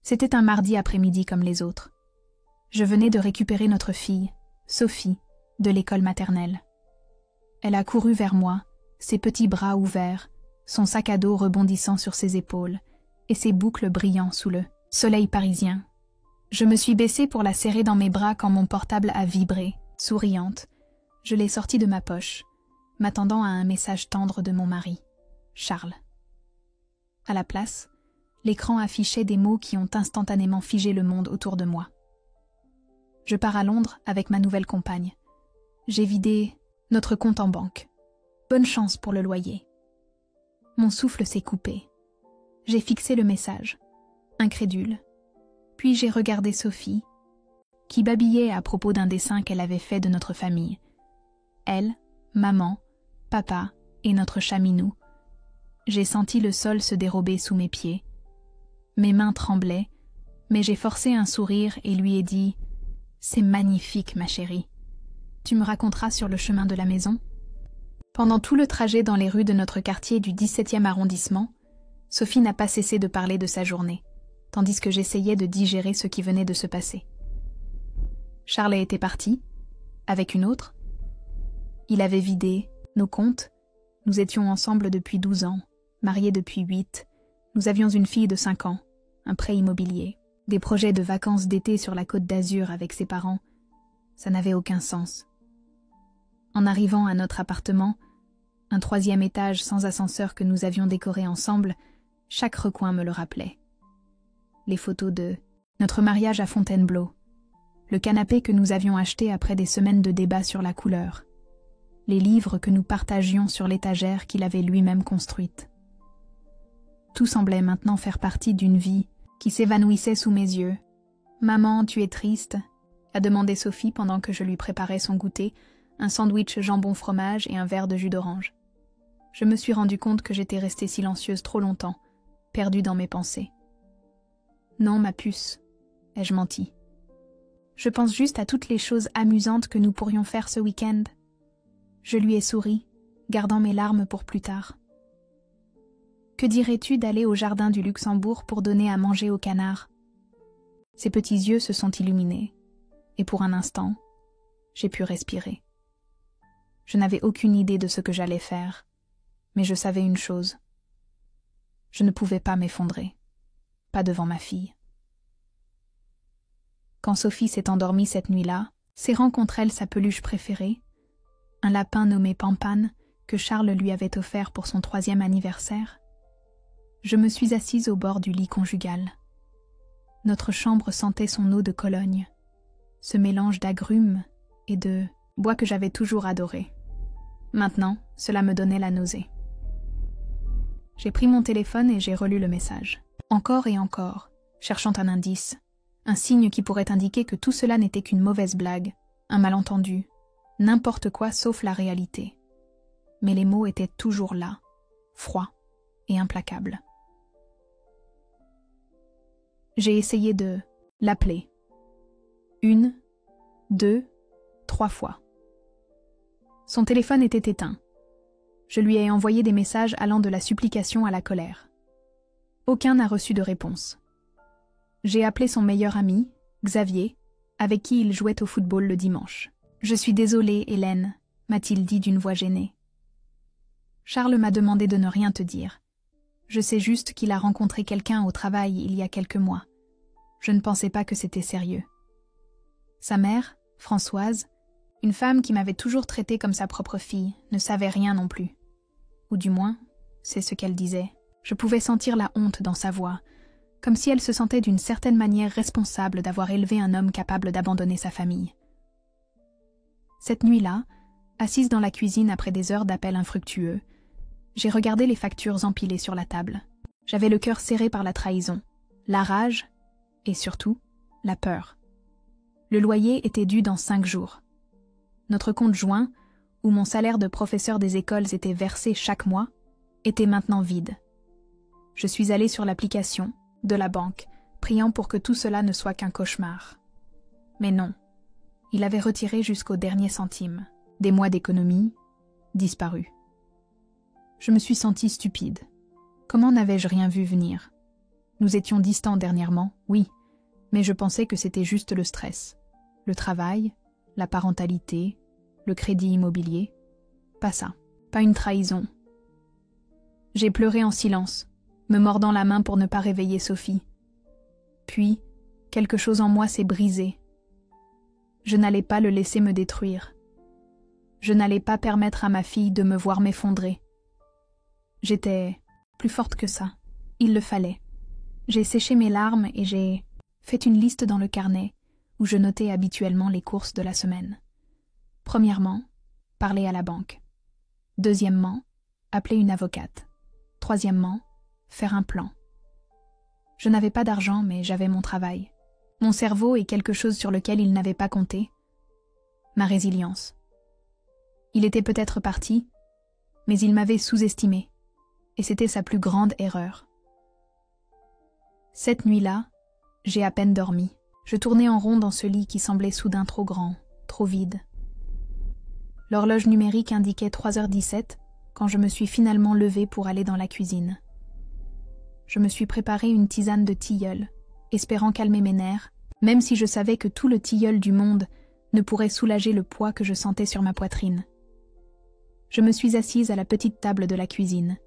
C'était un mardi après-midi comme les autres. Je venais de récupérer notre fille, Sophie, de l'école maternelle. Elle a couru vers moi, ses petits bras ouverts, son sac à dos rebondissant sur ses épaules et ses boucles brillant sous le soleil parisien. Je me suis baissée pour la serrer dans mes bras quand mon portable a vibré, souriante. Je l'ai sorti de ma poche, m'attendant à un message tendre de mon mari, Charles. À la place, l'écran affichait des mots qui ont instantanément figé le monde autour de moi. Je pars à Londres avec ma nouvelle compagne. J'ai vidé notre compte en banque. Bonne chance pour le loyer. Mon souffle s'est coupé. J'ai fixé le message, incrédule. Puis j'ai regardé Sophie, qui babillait à propos d'un dessin qu'elle avait fait de notre famille. Elle, maman, papa et notre chat Minou. J'ai senti le sol se dérober sous mes pieds. Mes mains tremblaient, mais j'ai forcé un sourire et lui ai dit « C'est magnifique, ma chérie. Tu me raconteras sur le chemin de la maison ?» Pendant tout le trajet dans les rues de notre quartier du 17e arrondissement, Sophie n'a pas cessé de parler de sa journée, tandis que j'essayais de digérer ce qui venait de se passer. Charles était parti, avec une autre. Il avait vidé nos comptes. Nous étions ensemble depuis 12 ans, mariés depuis 8. Nous avions une fille de 5 ans, un prêt immobilier, des projets de vacances d'été sur la Côte d'Azur avec ses parents. Ça n'avait aucun sens. En arrivant à notre appartement, un 3e étage sans ascenseur que nous avions décoré ensemble, chaque recoin me le rappelait. Les photos de notre mariage à Fontainebleau, le canapé que nous avions acheté après des semaines de débats sur la couleur, les livres que nous partagions sur l'étagère qu'il avait lui-même construite. Tout semblait maintenant faire partie d'une vie qui s'évanouissait sous mes yeux. « Maman, tu es triste ?» a demandé Sophie pendant que je lui préparais son goûter, un sandwich jambon-fromage et un verre de jus d'orange. Je me suis rendu compte que j'étais restée silencieuse trop longtemps, perdue dans mes pensées. « Non, ma puce, ai-je menti. Je pense juste à toutes les choses amusantes que nous pourrions faire ce week-end. » Je lui ai souri, gardant mes larmes pour plus tard. « Que dirais-tu d'aller au jardin du Luxembourg pour donner à manger aux canards ?» Ses petits yeux se sont illuminés, et pour un instant, j'ai pu respirer. Je n'avais aucune idée de ce que j'allais faire, mais je savais une chose. Je ne pouvais pas m'effondrer, pas devant ma fille. Quand Sophie s'est endormie cette nuit-là, serrant contre elle sa peluche préférée, un lapin nommé Pampan que Charles lui avait offert pour son 3e anniversaire, je me suis assise au bord du lit conjugal. Notre chambre sentait son eau de Cologne, ce mélange d'agrumes et de bois que j'avais toujours adoré. Maintenant, cela me donnait la nausée. J'ai pris mon téléphone et j'ai relu le message. Encore et encore, cherchant un indice, un signe qui pourrait indiquer que tout cela n'était qu'une mauvaise blague, un malentendu, n'importe quoi sauf la réalité. Mais les mots étaient toujours là, froids et implacables. J'ai essayé de l'appeler. 1, 2, 3 fois. Son téléphone était éteint. Je lui ai envoyé des messages allant de la supplication à la colère. Aucun n'a reçu de réponse. J'ai appelé son meilleur ami, Xavier, avec qui il jouait au football le dimanche. « Je suis désolée, Hélène », m'a-t-il dit d'une voix gênée. Charles m'a demandé de ne rien te dire. Je sais juste qu'il a rencontré quelqu'un au travail il y a quelques mois. Je ne pensais pas que c'était sérieux. Sa mère, Françoise, une femme qui m'avait toujours traitée comme sa propre fille, ne savait rien non plus. Ou du moins, c'est ce qu'elle disait. Je pouvais sentir la honte dans sa voix, comme si elle se sentait d'une certaine manière responsable d'avoir élevé un homme capable d'abandonner sa famille. Cette nuit-là, assise dans la cuisine après des heures d'appels infructueux, j'ai regardé les factures empilées sur la table. J'avais le cœur serré par la trahison, la rage et surtout, la peur. Le loyer était dû dans 5 jours. Notre compte joint, où mon salaire de professeur des écoles était versé chaque mois, était maintenant vide. Je suis allée sur l'application de la banque, priant pour que tout cela ne soit qu'un cauchemar. Mais non, il avait retiré jusqu'au dernier centime. Des mois d'économie, disparus. Je me suis sentie stupide. Comment n'avais-je rien vu venir? Nous étions distants dernièrement, oui, mais je pensais que c'était juste le stress. Le travail, la parentalité, le crédit immobilier. Pas ça, pas une trahison. J'ai pleuré en silence, me mordant la main pour ne pas réveiller Sophie. Puis, quelque chose en moi s'est brisé. Je n'allais pas le laisser me détruire. Je n'allais pas permettre à ma fille de me voir m'effondrer. J'étais plus forte que ça. Il le fallait. J'ai séché mes larmes et j'ai fait une liste dans le carnet où je notais habituellement les courses de la semaine. Premièrement, parler à la banque. Deuxièmement, appeler une avocate. Troisièmement, faire un plan. Je n'avais pas d'argent, mais j'avais mon travail. Mon cerveau est quelque chose sur lequel il n'avait pas compté. Ma résilience. Il était peut-être parti, mais il m'avait sous-estimé, et c'était sa plus grande erreur. Cette nuit-là, j'ai à peine dormi. Je tournais en rond dans ce lit qui semblait soudain trop grand, trop vide. L'horloge numérique indiquait 3h17 quand je me suis finalement levée pour aller dans la cuisine. Je me suis préparé une tisane de tilleul, espérant calmer mes nerfs, même si je savais que tout le tilleul du monde ne pourrait soulager le poids que je sentais sur ma poitrine. Je me suis assise à la petite table de la cuisine,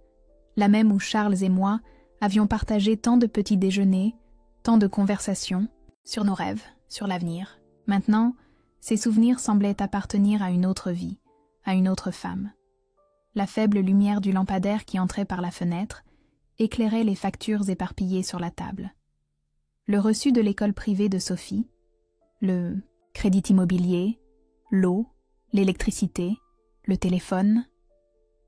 la même où Charles et moi avions partagé tant de petits déjeuners, tant de conversations, sur nos rêves, sur l'avenir. Maintenant, ces souvenirs semblaient appartenir à une autre vie, à une autre femme. La faible lumière du lampadaire qui entrait par la fenêtre éclairait les factures éparpillées sur la table. Le reçu de l'école privée de Sophie, le crédit immobilier, l'eau, l'électricité, le téléphone,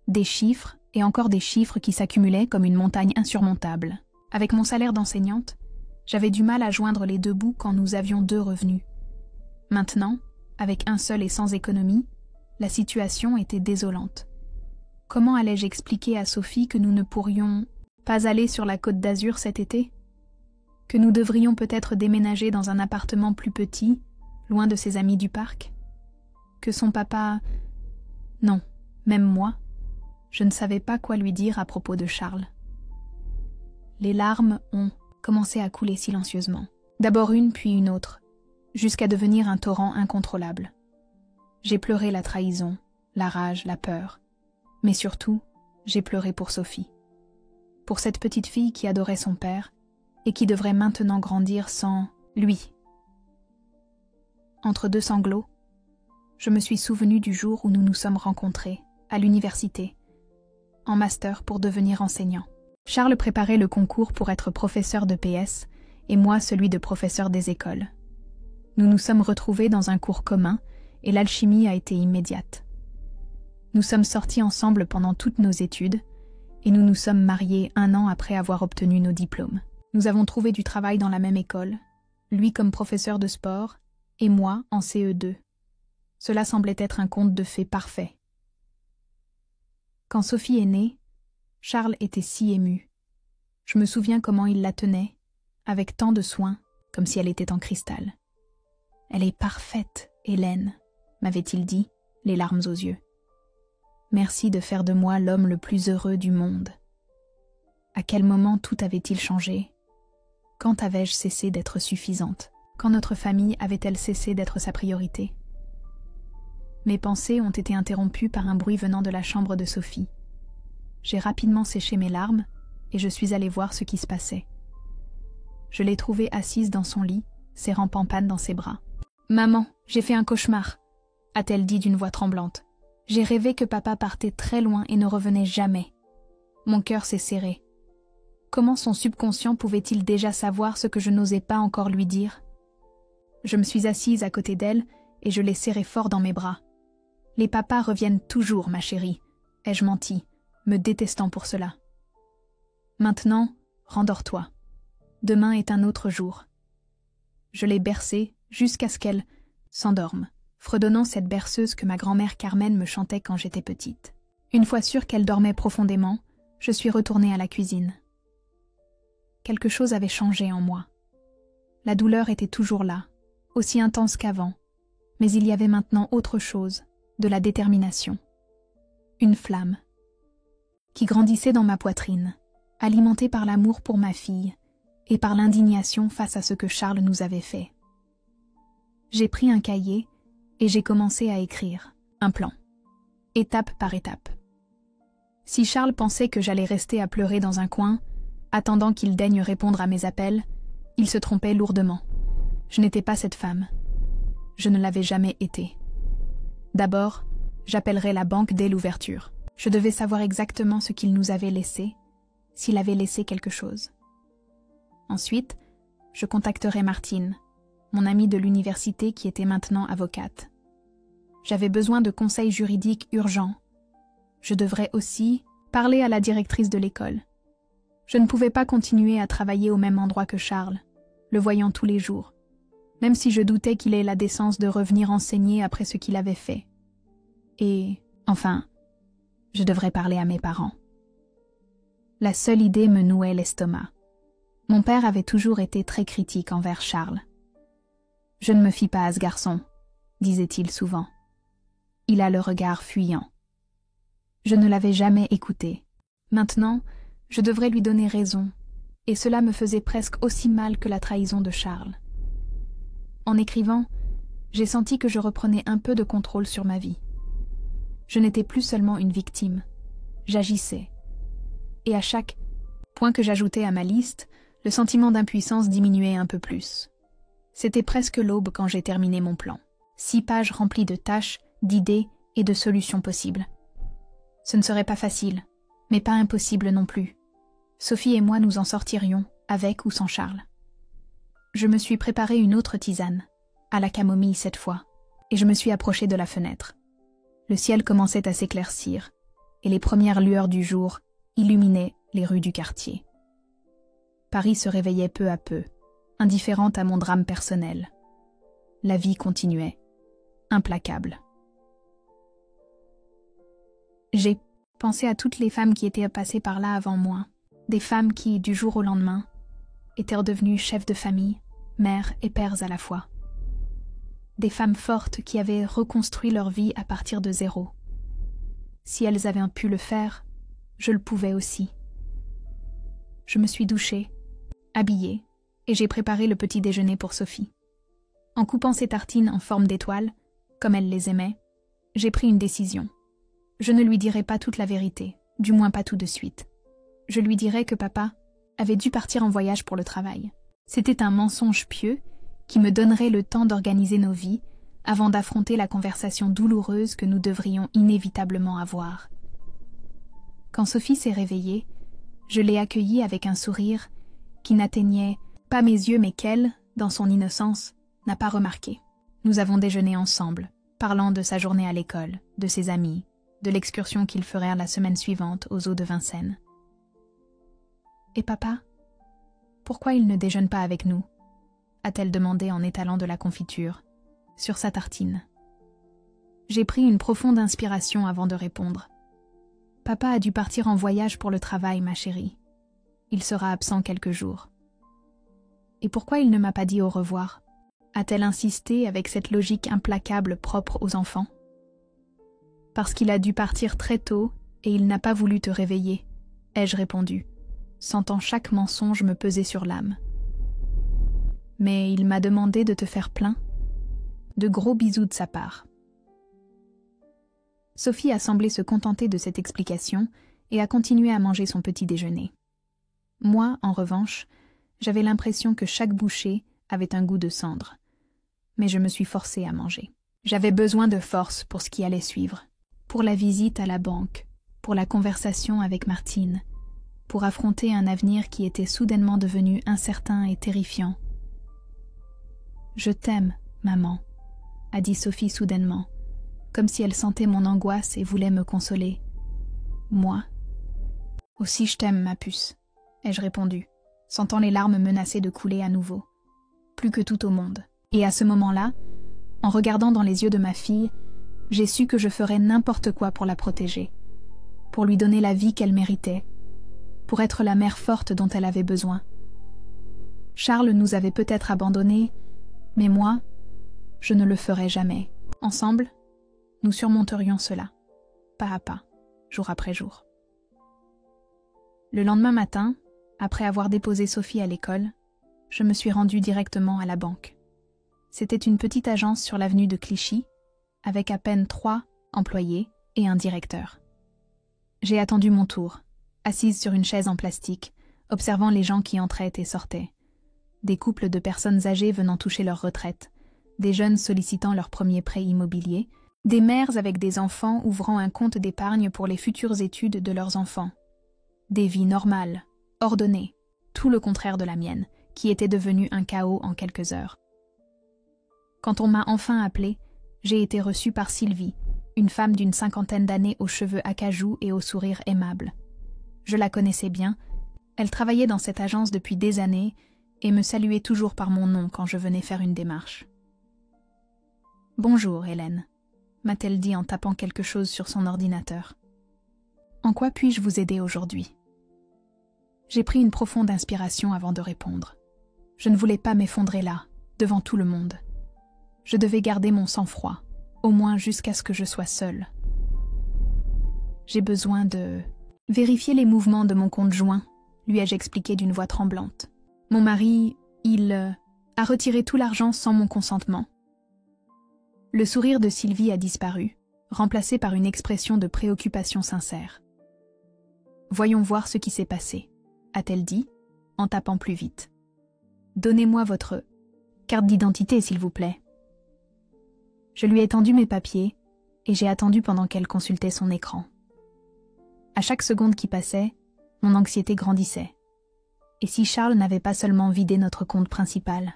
des chiffres et encore des chiffres qui s'accumulaient comme une montagne insurmontable. Avec mon salaire d'enseignante, j'avais du mal à joindre les deux bouts quand nous avions 2 revenus. Maintenant, avec un seul et sans économie, la situation était désolante. Comment allais-je expliquer à Sophie que nous ne pourrions pas aller sur la Côte d'Azur cet été? Que nous devrions peut-être déménager dans un appartement plus petit, loin de ses amis du parc? Que son papa... Non, même moi, je ne savais pas quoi lui dire à propos de Charles. Les larmes ont commencé à couler silencieusement. D'abord une puis une autre, jusqu'à devenir un torrent incontrôlable. J'ai pleuré la trahison, la rage, la peur. Mais surtout, j'ai pleuré pour Sophie. Pour cette petite fille qui adorait son père et qui devrait maintenant grandir sans lui. Entre 2 sanglots, je me suis souvenue du jour où nous nous sommes rencontrés, à l'université, en master pour devenir enseignant. Charles préparait le concours pour être professeur de PS et moi celui de professeur des écoles. Nous nous sommes retrouvés dans un cours commun et l'alchimie a été immédiate. Nous sommes sortis ensemble pendant toutes nos études et nous nous sommes mariés 1 an après avoir obtenu nos diplômes. Nous avons trouvé du travail dans la même école, lui comme professeur de sport et moi en CE2. Cela semblait être un conte de fées parfait. Quand Sophie est née, Charles était si ému. Je me souviens comment il la tenait, avec tant de soin, comme si elle était en cristal. « Elle est parfaite, Hélène », m'avait-il dit, les larmes aux yeux. « Merci de faire de moi l'homme le plus heureux du monde. » À quel moment tout avait-il changé? Quand avais-je cessé d'être suffisante? Quand notre famille avait-elle cessé d'être sa priorité? Mes pensées ont été interrompues par un bruit venant de la chambre de Sophie. J'ai rapidement séché mes larmes et je suis allée voir ce qui se passait. Je l'ai trouvée assise dans son lit, serrant Pampane dans ses bras. « Maman, j'ai fait un cauchemar », a-t-elle dit d'une voix tremblante. « J'ai rêvé que papa partait très loin et ne revenait jamais. » Mon cœur s'est serré. Comment son subconscient pouvait-il déjà savoir ce que je n'osais pas encore lui dire? Je me suis assise à côté d'elle et je l'ai serrée fort dans mes bras. « Les papas reviennent toujours, ma chérie », ai-je menti, me détestant pour cela. Maintenant, rendors-toi. Demain est un autre jour. Je l'ai bercée jusqu'à ce qu'elle s'endorme, fredonnant cette berceuse que ma grand-mère Carmen me chantait quand j'étais petite. Une fois sûre qu'elle dormait profondément, je suis retournée à la cuisine. Quelque chose avait changé en moi. La douleur était toujours là, aussi intense qu'avant, mais il y avait maintenant autre chose, de la détermination. Une flamme, qui grandissait dans ma poitrine, alimentée par l'amour pour ma fille, et par l'indignation face à ce que Charles nous avait fait. J'ai pris un cahier et j'ai commencé à écrire un plan, étape par étape. Si Charles pensait que j'allais rester à pleurer dans un coin, attendant qu'il daigne répondre à mes appels, il se trompait lourdement. Je n'étais pas cette femme. Je ne l'avais jamais été. D'abord, j'appellerais la banque dès l'ouverture. Je devais savoir exactement ce qu'il nous avait laissé, s'il avait laissé quelque chose. Ensuite, je contacterais Martine, mon amie de l'université qui était maintenant avocate. J'avais besoin de conseils juridiques urgents. Je devrais aussi parler à la directrice de l'école. Je ne pouvais pas continuer à travailler au même endroit que Charles, le voyant tous les jours, même si je doutais qu'il ait la décence de revenir enseigner après ce qu'il avait fait. Et, enfin, je devrais parler à mes parents. La seule idée me nouait l'estomac. Mon père avait toujours été très critique envers Charles. « Je ne me fie pas à ce garçon », disait-il souvent. « Il a le regard fuyant. » Je ne l'avais jamais écouté. Maintenant, je devrais lui donner raison, et cela me faisait presque aussi mal que la trahison de Charles. En écrivant, j'ai senti que je reprenais un peu de contrôle sur ma vie. Je n'étais plus seulement une victime, j'agissais. Et à chaque point que j'ajoutais à ma liste, le sentiment d'impuissance diminuait un peu plus. C'était presque l'aube quand j'ai terminé mon plan. 6 pages remplies de tâches, d'idées et de solutions possibles. Ce ne serait pas facile, mais pas impossible non plus. Sophie et moi nous en sortirions, avec ou sans Charles. Je me suis préparé une autre tisane, à la camomille cette fois, et je me suis approchée de la fenêtre. Le ciel commençait à s'éclaircir, et les premières lueurs du jour illuminaient les rues du quartier. Paris se réveillait peu à peu, indifférente à mon drame personnel. La vie continuait, implacable. J'ai pensé à toutes les femmes qui étaient passées par là avant moi, des femmes qui, du jour au lendemain, étaient redevenues chefs de famille, mères et pères à la fois. Des femmes fortes qui avaient reconstruit leur vie à partir de zéro. Si elles avaient pu le faire, je le pouvais aussi. Je me suis douchée, habillée, et j'ai préparé le petit déjeuner pour Sophie. En coupant ses tartines en forme d'étoile, comme elle les aimait, j'ai pris une décision. Je ne lui dirai pas toute la vérité, du moins pas tout de suite. Je lui dirai que papa avait dû partir en voyage pour le travail. C'était un mensonge pieux qui me donnerait le temps d'organiser nos vies avant d'affronter la conversation douloureuse que nous devrions inévitablement avoir. Quand Sophie s'est réveillée, je l'ai accueillie avec un sourire qui n'atteignait pas mes yeux mais qu'elle, dans son innocence, n'a pas remarqué. Nous avons déjeuné ensemble, parlant de sa journée à l'école, de ses amis, de l'excursion qu'ils feraient la semaine suivante aux eaux de Vincennes. « Et papa, pourquoi il ne déjeune pas avec nous ?» a-t-elle demandé en étalant de la confiture, sur sa tartine. J'ai pris une profonde inspiration avant de répondre. « Papa a dû partir en voyage pour le travail, ma chérie. Il sera absent quelques jours. » « Et pourquoi il ne m'a pas dit au revoir ?» a-t-elle insisté avec cette logique implacable propre aux enfants. « Parce qu'il a dû partir très tôt et il n'a pas voulu te réveiller, » ai-je répondu, sentant chaque mensonge me peser sur l'âme. « Mais il m'a demandé de te faire plein. » De gros bisous de sa part. Sophie a semblé se contenter de cette explication et a continué à manger son petit déjeuner. Moi, en revanche, j'avais l'impression que chaque bouchée avait un goût de cendre. Mais je me suis forcée à manger. J'avais besoin de force pour ce qui allait suivre. Pour la visite à la banque, pour la conversation avec Martine, pour affronter un avenir qui était soudainement devenu incertain et terrifiant. « Je t'aime, maman », a dit Sophie soudainement, comme si elle sentait mon angoisse et voulait me consoler. « Moi aussi je t'aime, ma puce », ai-je répondu, sentant les larmes menacées de couler à nouveau, plus que tout au monde. Et à ce moment-là, en regardant dans les yeux de ma fille, j'ai su que je ferais n'importe quoi pour la protéger, pour lui donner la vie qu'elle méritait, pour être la mère forte dont elle avait besoin. Charles nous avait peut-être abandonnés, mais moi, je ne le ferais jamais. Ensemble, nous surmonterions cela, pas à pas, jour après jour. Le lendemain matin, Après avoir déposé Sophie à l'école, je me suis rendue directement à la banque. C'était une petite agence sur l'avenue de Clichy, avec à peine 3 employés et un directeur. J'ai attendu mon tour, assise sur une chaise en plastique, observant les gens qui entraient et sortaient. Des couples de personnes âgées venant toucher leur retraite, des jeunes sollicitant leur premier prêt immobilier, des mères avec des enfants ouvrant un compte d'épargne pour les futures études de leurs enfants. Des vies normales, ordonnées, tout le contraire de la mienne, qui était devenue un chaos en quelques heures. Quand on m'a enfin appelée, j'ai été reçue par Sylvie, une femme d'une 50aine d'années aux cheveux acajou et au sourire aimable. Je la connaissais bien, elle travaillait dans cette agence depuis des années et me saluait toujours par mon nom quand je venais faire une démarche. « Bonjour, Hélène », m'a-t-elle dit en tapant quelque chose sur son ordinateur. « En quoi puis-je vous aider aujourd'hui ?» J'ai pris une profonde inspiration avant de répondre. Je ne voulais pas m'effondrer là, devant tout le monde. Je devais garder mon sang-froid, au moins jusqu'à ce que je sois seule. J'ai besoin de vérifier les mouvements de mon compte joint, lui ai-je expliqué d'une voix tremblante. Mon mari, il a retiré tout l'argent sans mon consentement. Le sourire de Sylvie a disparu, remplacé par une expression de préoccupation sincère. « Voyons voir ce qui s'est passé », a-t-elle dit, en tapant plus vite. « Donnez-moi votre carte d'identité, s'il vous plaît. » Je lui ai tendu mes papiers et j'ai attendu pendant qu'elle consultait son écran. À chaque seconde qui passait, mon anxiété grandissait. Et si Charles n'avait pas seulement vidé notre compte principal,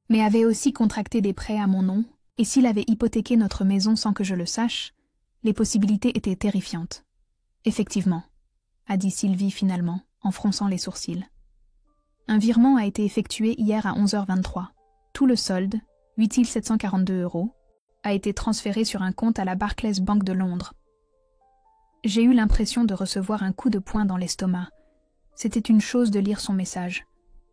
mais avait aussi contracté des prêts à mon nom, et s'il avait hypothéqué notre maison sans que je le sache, les possibilités étaient terrifiantes. « Effectivement », a dit Sylvie finalement, en fronçant les sourcils. Un virement a été effectué hier à 11h23. Tout le solde, 8 742 €, a été transféré sur un compte à la Barclays Bank de Londres. J'ai eu l'impression de recevoir un coup de poing dans l'estomac. C'était une chose de lire son message,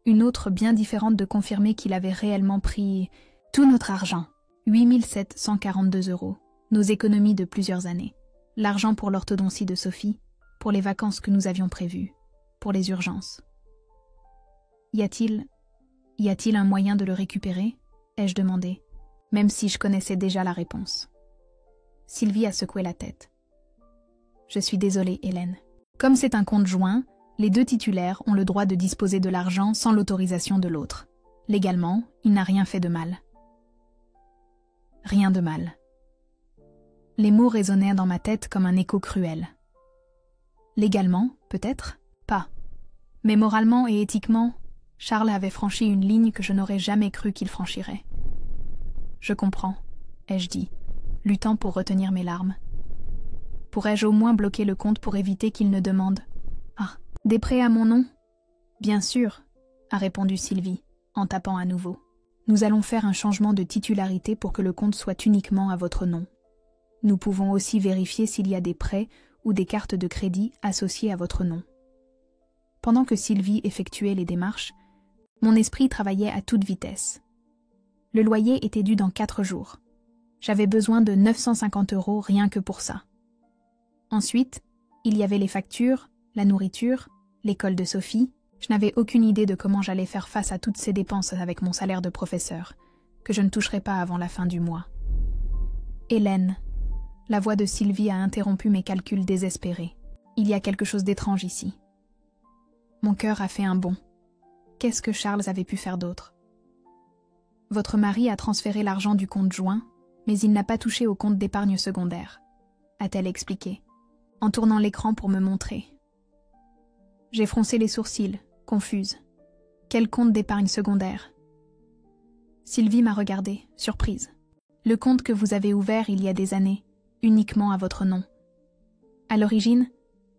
une autre bien différente de confirmer qu'il avait réellement pris tout notre argent, 8 742 €, nos économies de plusieurs années, l'argent pour l'orthodontie de Sophie, pour les vacances que nous avions prévues, pour les urgences. Y a-t-il un moyen de le récupérer ? Ai-je demandé, même si je connaissais déjà la réponse. Sylvie a secoué la tête. Je suis désolée, Hélène. Comme c'est un compte joint, les deux titulaires ont le droit de disposer de l'argent sans l'autorisation de l'autre. Légalement, il n'a rien fait de mal. Rien de mal. Les mots résonnèrent dans ma tête comme un écho cruel. Légalement, peut-être, pas. Mais moralement et éthiquement, Charles avait franchi une ligne que je n'aurais jamais cru qu'il franchirait. Je comprends, ai-je dit, luttant pour retenir mes larmes. Pourrais-je au moins bloquer le compte pour éviter qu'il ne demande « Ah, des prêts à mon nom ?» « Bien sûr, » a répondu Sylvie, en tapant à nouveau. « Nous allons faire un changement de titularité pour que le compte soit uniquement à votre nom. Nous pouvons aussi vérifier s'il y a des prêts ou des cartes de crédit associées à votre nom. » Pendant que Sylvie effectuait les démarches, mon esprit travaillait à toute vitesse. Le loyer était dû dans 4 jours. J'avais besoin de 950 € rien que pour ça. Ensuite, il y avait les factures, la nourriture, l'école de Sophie. Je n'avais aucune idée de comment j'allais faire face à toutes ces dépenses avec mon salaire de professeur, que je ne toucherais pas avant la fin du mois. Hélène, la voix de Sylvie a interrompu mes calculs désespérés. Il y a quelque chose d'étrange ici. Mon cœur a fait un bond. Qu'est-ce que Charles avait pu faire d'autre ? Votre mari a transféré l'argent du compte joint, mais il n'a pas touché au compte d'épargne secondaire, a-t-elle expliqué, en tournant l'écran pour me montrer. J'ai froncé les sourcils, confuse. Quel compte d'épargne secondaire ? Sylvie m'a regardée, surprise. Le compte que vous avez ouvert il y a des années, uniquement à votre nom. À l'origine,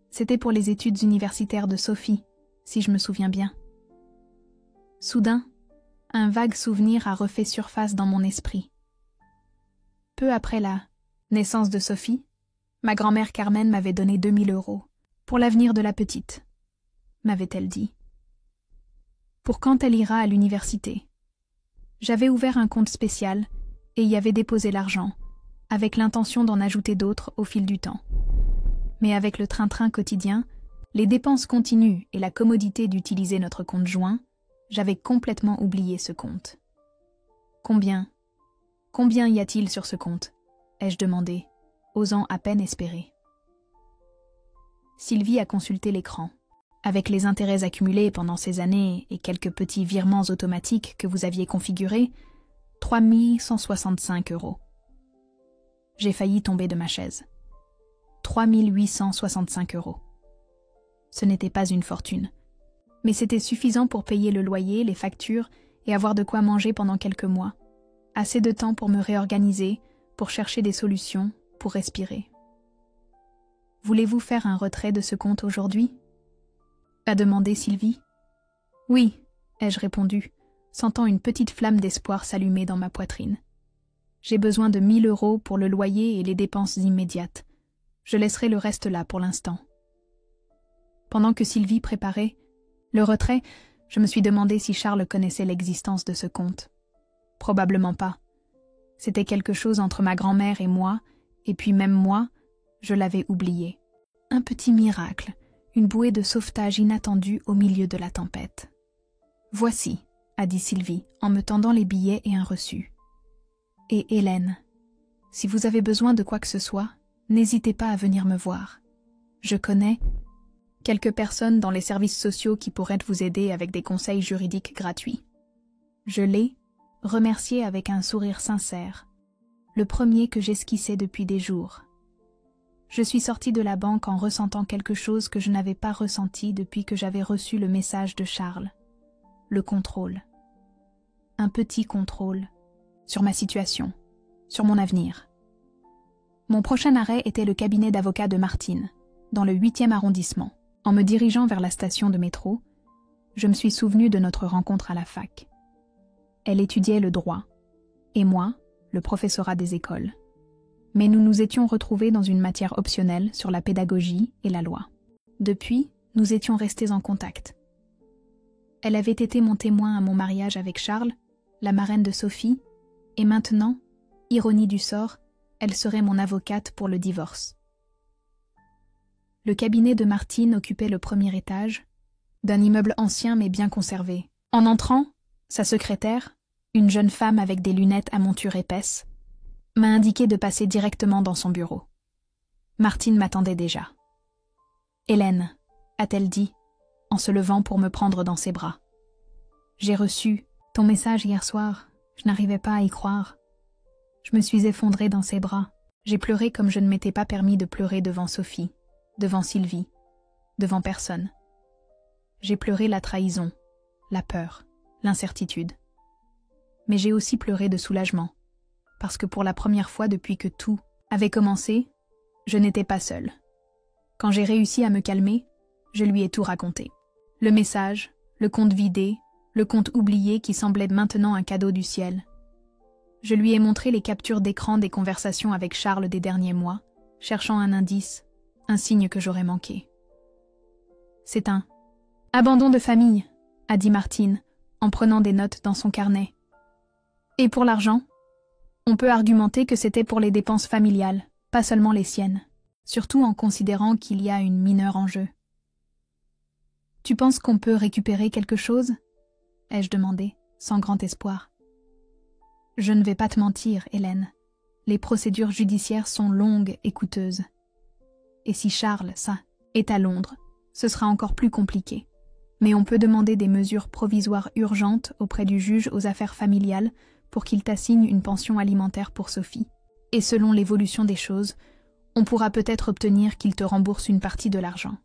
c'était pour les études universitaires de Sophie, si je me souviens bien. Soudain, un vague souvenir a refait surface dans mon esprit. Peu après la naissance de Sophie, ma grand-mère Carmen m'avait donné 2000 € pour l'avenir de la petite, m'avait-elle dit. Pour quand elle ira à l'université. J'avais ouvert un compte spécial et y avais déposé l'argent, avec l'intention d'en ajouter d'autres au fil du temps. Mais avec le train-train quotidien, Les dépenses continues et la commodité d'utiliser notre compte joint, j'avais complètement oublié ce compte. Combien y a-t-il sur ce compte ? Ai-je demandé, osant à peine espérer. Sylvie a consulté l'écran. Avec les intérêts accumulés pendant ces années et quelques petits virements automatiques que vous aviez configurés, 3 165 €. J'ai failli tomber de ma chaise. 3 865 €. Ce n'était pas une fortune, mais c'était suffisant pour payer le loyer, les factures et avoir de quoi manger pendant quelques mois. Assez de temps pour me réorganiser, pour chercher des solutions, pour respirer. « Voulez-vous faire un retrait de ce compte aujourd'hui ?» a demandé Sylvie. « Oui, » ai-je répondu, sentant une petite flamme d'espoir s'allumer dans ma poitrine. « J'ai besoin de 1 000 € pour le loyer et les dépenses immédiates. Je laisserai le reste là pour l'instant. » Pendant que Sylvie préparait le retrait, je me suis demandé si Charles connaissait l'existence de ce compte. Probablement pas. C'était quelque chose entre ma grand-mère et moi, et puis même moi, je l'avais oublié. Un petit miracle, une bouée de sauvetage inattendue au milieu de la tempête. « Voici », a dit Sylvie, en me tendant les billets et un reçu. « Et Hélène, si vous avez besoin de quoi que ce soit, n'hésitez pas à venir me voir. Je connais quelques personnes dans les services sociaux qui pourraient vous aider avec des conseils juridiques gratuits. » Je l'ai remercié avec un sourire sincère, le premier que j'esquissais depuis des jours. Je suis sortie de la banque en ressentant quelque chose que je n'avais pas ressenti depuis que j'avais reçu le message de Charles. Le contrôle. Un petit contrôle sur ma situation, sur mon avenir. Mon prochain arrêt était le cabinet d'avocat de Martine, dans le 8e arrondissement. En me dirigeant vers la station de métro, je me suis souvenu de notre rencontre à la fac. Elle étudiait le droit, et moi, le professorat des écoles. Mais nous nous étions retrouvés dans une matière optionnelle sur la pédagogie et la loi. Depuis, nous étions restés en contact. Elle avait été mon témoin à mon mariage avec Charles, la marraine de Sophie, et maintenant, ironie du sort, elle serait mon avocate pour le divorce. Le cabinet de Martine occupait le 1er étage, d'un immeuble ancien mais bien conservé. En entrant, sa secrétaire, une jeune femme avec des lunettes à monture épaisse, m'a indiqué de passer directement dans son bureau. Martine m'attendait déjà. « Hélène », a-t-elle dit, en se levant pour me prendre dans ses bras. « J'ai reçu ton message hier soir, je n'arrivais pas à y croire. » Je me suis effondrée dans ses bras. J'ai pleuré comme je ne m'étais pas permis de pleurer devant Sophie, devant Sylvie, devant personne. J'ai pleuré la trahison, la peur, l'incertitude. Mais j'ai aussi pleuré de soulagement, parce que pour la première fois depuis que tout avait commencé, je n'étais pas seule. Quand j'ai réussi à me calmer, je lui ai tout raconté. Le message, le compte vidé, le compte oublié qui semblait maintenant un cadeau du ciel. Je lui ai montré les captures d'écran des conversations avec Charles des derniers mois, cherchant un indice, un signe que j'aurais manqué. C'est un abandon de famille, a dit Martine, en prenant des notes dans son carnet. Et pour l'argent, on peut argumenter que c'était pour les dépenses familiales, pas seulement les siennes, surtout en considérant qu'il y a une mineure en jeu. Tu penses qu'on peut récupérer quelque chose ? Ai-je demandé, sans grand espoir. Je ne vais pas te mentir, Hélène. Les procédures judiciaires sont longues et coûteuses. Et si Charles, ça, est à Londres, ce sera encore plus compliqué. Mais on peut demander des mesures provisoires urgentes auprès du juge aux affaires familiales pour qu'il t'assigne une pension alimentaire pour Sophie. Et selon l'évolution des choses, on pourra peut-être obtenir qu'il te rembourse une partie de l'argent.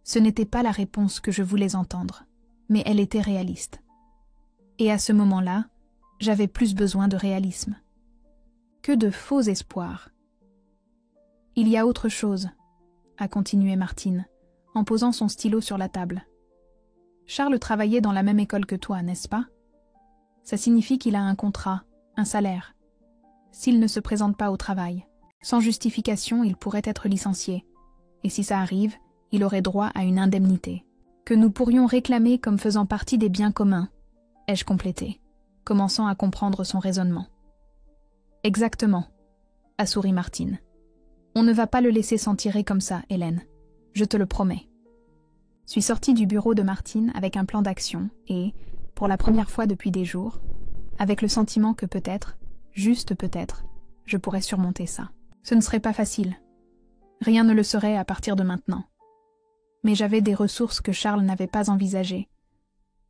Ce n'était pas la réponse que je voulais entendre, mais elle était réaliste. Et à ce moment-là, j'avais plus besoin de réalisme. Que de faux espoirs. « Il y a autre chose », a continué Martine, en posant son stylo sur la table. « Charles travaillait dans la même école que toi, n'est-ce pas ? Ça signifie qu'il a un contrat, un salaire. S'il ne se présente pas au travail, sans justification, il pourrait être licencié. Et si ça arrive, il aurait droit à une indemnité, que nous pourrions réclamer comme faisant partie des biens communs, ai-je complété, commençant à comprendre son raisonnement. « Exactement », a souri Martine. « On ne va pas le laisser s'en tirer comme ça, Hélène. Je te le promets. » Suis sortie du bureau de Martine avec un plan d'action et, pour la première fois depuis des jours, avec le sentiment que peut-être, juste peut-être, je pourrais surmonter ça. Ce ne serait pas facile. Rien ne le serait à partir de maintenant. Mais j'avais des ressources que Charles n'avait pas envisagées.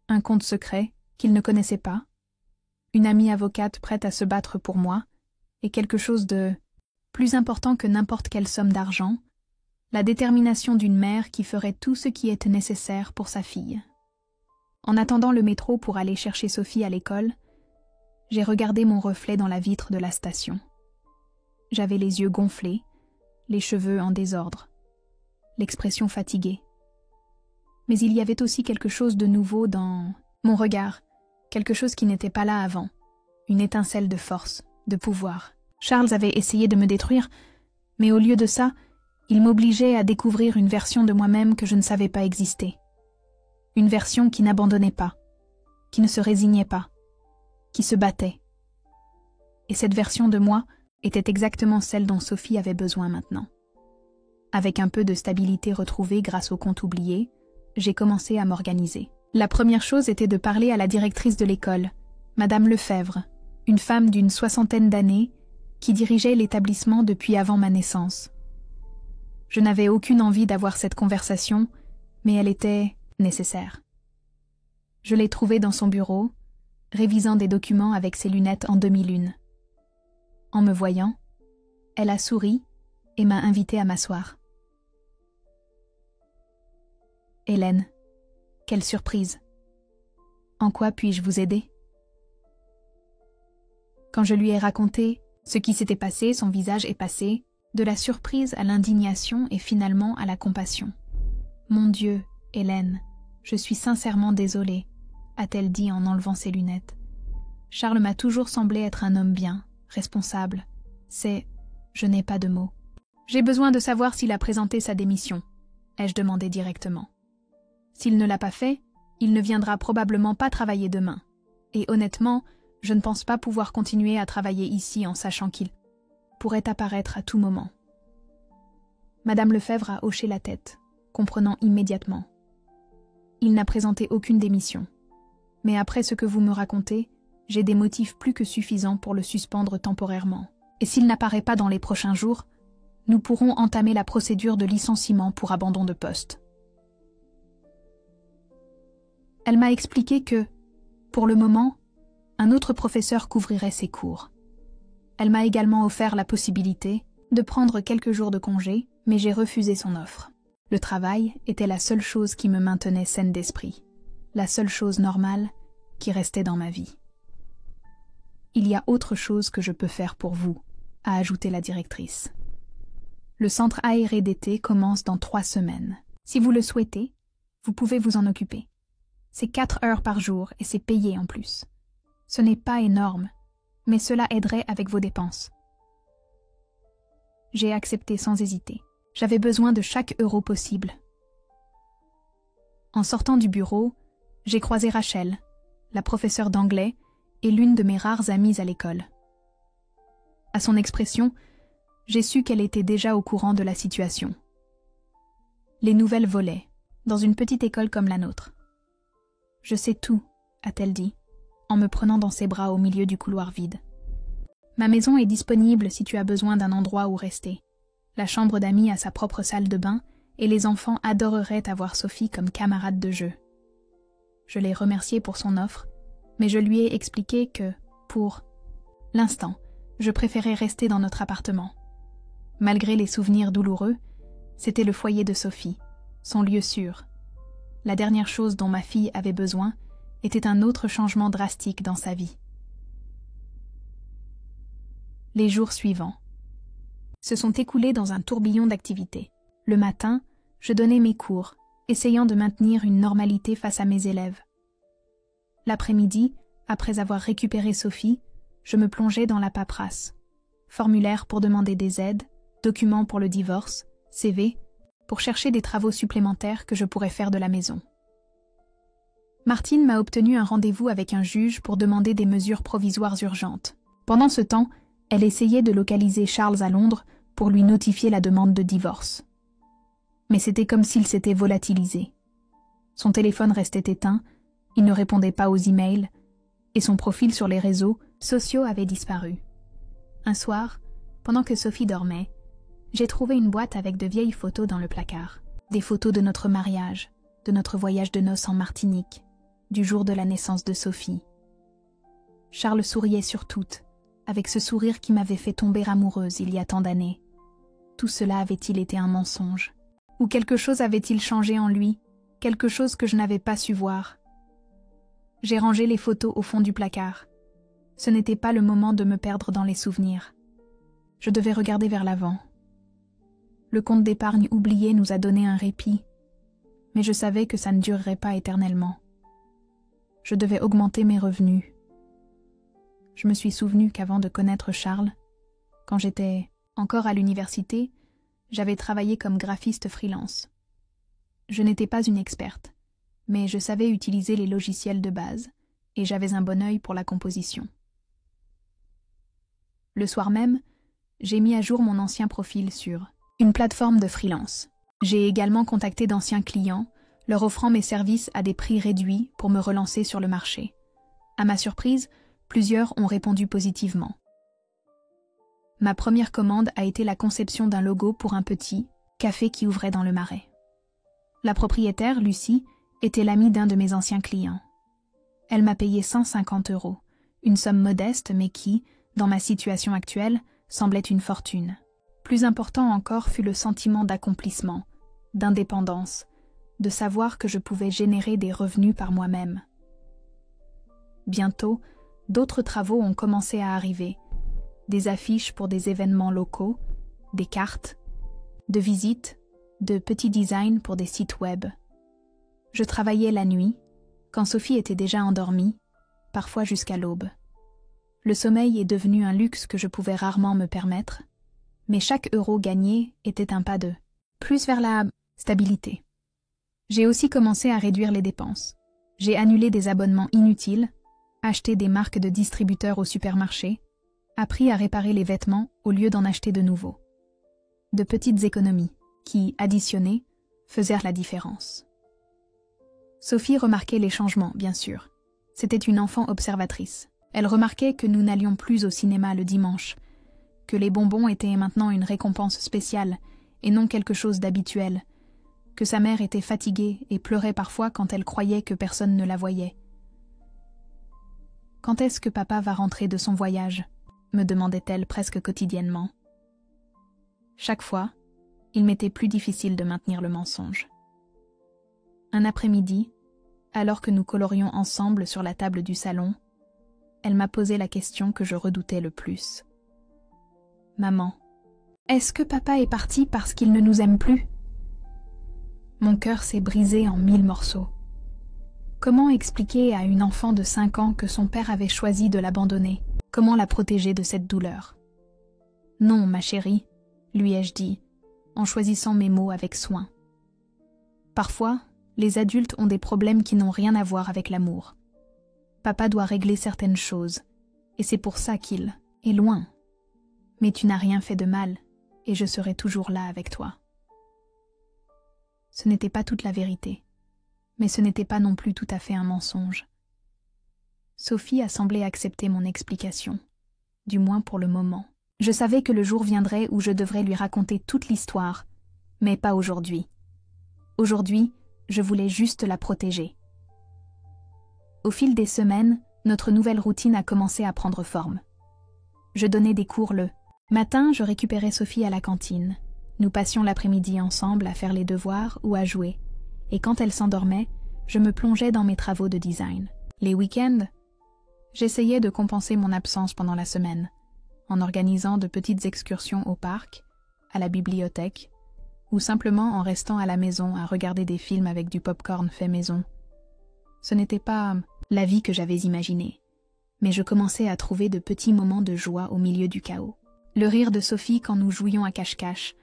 Un compte secret qu'il ne connaissait pas, une amie avocate prête à se battre pour moi, et quelque chose de plus important que n'importe quelle somme d'argent, la détermination d'une mère qui ferait tout ce qui était nécessaire pour sa fille. En attendant le métro pour aller chercher Sophie à l'école, j'ai regardé mon reflet dans la vitre de la station. J'avais les yeux gonflés, les cheveux en désordre, l'expression fatiguée. Mais il y avait aussi quelque chose de nouveau dans mon regard, quelque chose qui n'était pas là avant, une étincelle de force, de pouvoir. Charles avait essayé de me détruire, mais au lieu de ça, il m'obligeait à découvrir une version de moi-même que je ne savais pas exister. Une version qui n'abandonnait pas, qui ne se résignait pas, qui se battait. Et cette version de moi était exactement celle dont Sophie avait besoin maintenant. Avec un peu de stabilité retrouvée grâce au compte oublié, j'ai commencé à m'organiser. La première chose était de parler à la directrice de l'école, Madame Lefebvre, une femme d'une 60aine d'années qui dirigeait l'établissement depuis avant ma naissance. Je n'avais aucune envie d'avoir cette conversation, mais elle était nécessaire. Je l'ai trouvée dans son bureau, révisant des documents avec ses lunettes en demi-lune. En me voyant, elle a souri et m'a invitée à m'asseoir. « Hélène, quelle surprise! En quoi puis-je vous aider ?» Quand je lui ai raconté ce qui s'était passé, son visage est passé de la surprise à l'indignation et finalement à la compassion. « Mon Dieu, Hélène, je suis sincèrement désolée, » a-t-elle dit en enlevant ses lunettes. « Charles m'a toujours semblé être un homme bien, responsable. Je n'ai pas de mots. J'ai besoin de savoir s'il a présenté sa démission, ai-je demandé directement. S'il ne l'a pas fait, il ne viendra probablement pas travailler demain. Et honnêtement, je ne pense pas pouvoir continuer à travailler ici en sachant qu'il pourrait apparaître à tout moment. » Madame Lefebvre a hoché la tête, comprenant immédiatement. « Il n'a présenté aucune démission. Mais après ce que vous me racontez, j'ai des motifs plus que suffisants pour le suspendre temporairement. Et s'il n'apparaît pas dans les prochains jours, nous pourrons entamer la procédure de licenciement pour abandon de poste. » Elle m'a expliqué que, pour le moment, un autre professeur couvrirait ses cours. Elle m'a également offert la possibilité de prendre quelques jours de congé, mais j'ai refusé son offre. Le travail était la seule chose qui me maintenait saine d'esprit, la seule chose normale qui restait dans ma vie. « Il y a autre chose que je peux faire pour vous », a ajouté la directrice. « Le centre aéré d'été commence dans 3 semaines. Si vous le souhaitez, vous pouvez vous en occuper. C'est 4 heures par jour et c'est payé en plus. Ce n'est pas énorme, mais cela aiderait avec vos dépenses. » J'ai accepté sans hésiter. J'avais besoin de chaque euro possible. En sortant du bureau, j'ai croisé Rachel, la professeure d'anglais, et l'une de mes rares amies à l'école. À son expression, j'ai su qu'elle était déjà au courant de la situation. Les nouvelles volaient, dans une petite école comme la nôtre. « Je sais tout », a-t-elle dit, en me prenant dans ses bras au milieu du couloir vide. « Ma maison est disponible si tu as besoin d'un endroit où rester. La chambre d'amis a sa propre salle de bain et les enfants adoreraient avoir Sophie comme camarade de jeu. » Je l'ai remerciée pour son offre, mais je lui ai expliqué que, pour l'instant, je préférais rester dans notre appartement. Malgré les souvenirs douloureux, c'était le foyer de Sophie, son lieu sûr. La dernière chose dont ma fille avait besoin était un autre changement drastique dans sa vie. Les jours suivants se sont écoulés dans un tourbillon d'activités. Le matin, je donnais mes cours, essayant de maintenir une normalité face à mes élèves. L'après-midi, après avoir récupéré Sophie, je me plongeais dans la paperasse. Formulaire pour demander des aides, documents pour le divorce, CV, pour chercher des travaux supplémentaires que je pourrais faire de la maison. Martine m'a obtenu un rendez-vous avec un juge pour demander des mesures provisoires urgentes. Pendant ce temps, elle essayait de localiser Charles à Londres pour lui notifier la demande de divorce. Mais c'était comme s'il s'était volatilisé. Son téléphone restait éteint, il ne répondait pas aux emails, et son profil sur les réseaux sociaux avait disparu. Un soir, pendant que Sophie dormait, j'ai trouvé une boîte avec de vieilles photos dans le placard. Des photos de notre mariage, de notre voyage de noces en Martinique, du jour de la naissance de Sophie. Charles souriait sur toutes, avec ce sourire qui m'avait fait tomber amoureuse il y a tant d'années. Tout cela avait-il été un mensonge? Ou quelque chose avait-il changé en lui, quelque chose que je n'avais pas su voir? J'ai rangé les photos au fond du placard. Ce n'était pas le moment de me perdre dans les souvenirs. Je devais regarder vers l'avant. Le compte d'épargne oublié nous a donné un répit, mais je savais que ça ne durerait pas éternellement. Je devais augmenter mes revenus. Je me suis souvenu qu'avant de connaître Charles, quand j'étais encore à l'université, j'avais travaillé comme graphiste freelance. Je n'étais pas une experte, mais je savais utiliser les logiciels de base, et j'avais un bon œil pour la composition. Le soir même, j'ai mis à jour mon ancien profil sur une plateforme de freelance. J'ai également contacté d'anciens clients, leur offrant mes services à des prix réduits pour me relancer sur le marché. À ma surprise, plusieurs ont répondu positivement. Ma première commande a été la conception d'un logo pour un petit café qui ouvrait dans le Marais. La propriétaire, Lucie, était l'amie d'un de mes anciens clients. Elle m'a payé 150 €, une somme modeste mais qui, dans ma situation actuelle, semblait une fortune. Plus important encore fut le sentiment d'accomplissement, d'indépendance, de savoir que je pouvais générer des revenus par moi-même. Bientôt, d'autres travaux ont commencé à arriver, des affiches pour des événements locaux, des cartes, de visites, de petits designs pour des sites web. Je travaillais la nuit, quand Sophie était déjà endormie, parfois jusqu'à l'aube. Le sommeil est devenu un luxe que je pouvais rarement me permettre, mais chaque euro gagné était un pas de plus vers la stabilité. J'ai aussi commencé à réduire les dépenses. J'ai annulé des abonnements inutiles, acheté des marques de distributeurs au supermarché, appris à réparer les vêtements au lieu d'en acheter de nouveaux. De petites économies qui, additionnées, faisaient la différence. Sophie remarquait les changements, bien sûr. C'était une enfant observatrice. Elle remarquait que nous n'allions plus au cinéma le dimanche, que les bonbons étaient maintenant une récompense spéciale et non quelque chose d'habituel, que sa mère était fatiguée et pleurait parfois quand elle croyait que personne ne la voyait. « Quand est-ce que papa va rentrer de son voyage ?» me demandait-elle presque quotidiennement. Chaque fois, il m'était plus difficile de maintenir le mensonge. Un après-midi, alors que nous colorions ensemble sur la table du salon, elle m'a posé la question que je redoutais le plus. « Maman, est-ce que papa est parti parce qu'il ne nous aime plus ?» Mon cœur s'est brisé en 1000 morceaux. Comment expliquer à une enfant de 5 ans que son père avait choisi de l'abandonner? Comment la protéger de cette douleur? « Non, ma chérie, » lui ai-je dit, en choisissant mes mots avec soin. Parfois, les adultes ont des problèmes qui n'ont rien à voir avec l'amour. Papa doit régler certaines choses, et c'est pour ça qu'il est loin. Mais tu n'as rien fait de mal, et je serai toujours là avec toi. Ce n'était pas toute la vérité, mais ce n'était pas non plus tout à fait un mensonge. Sophie a semblé accepter mon explication, du moins pour le moment. Je savais que le jour viendrait où je devrais lui raconter toute l'histoire, mais pas aujourd'hui. Aujourd'hui, je voulais juste la protéger. Au fil des semaines, notre nouvelle routine a commencé à prendre forme. Je donnais des cours le matin, je récupérais Sophie à la cantine. Nous passions l'après-midi ensemble à faire les devoirs ou à jouer, et quand elle s'endormait, je me plongeais dans mes travaux de design. Les week-ends, j'essayais de compenser mon absence pendant la semaine, en organisant de petites excursions au parc, à la bibliothèque, ou simplement en restant à la maison à regarder des films avec du pop-corn fait maison. Ce n'était pas la vie que j'avais imaginée, mais je commençais à trouver de petits moments de joie au milieu du chaos. Le rire de Sophie quand nous jouions à cache-cache,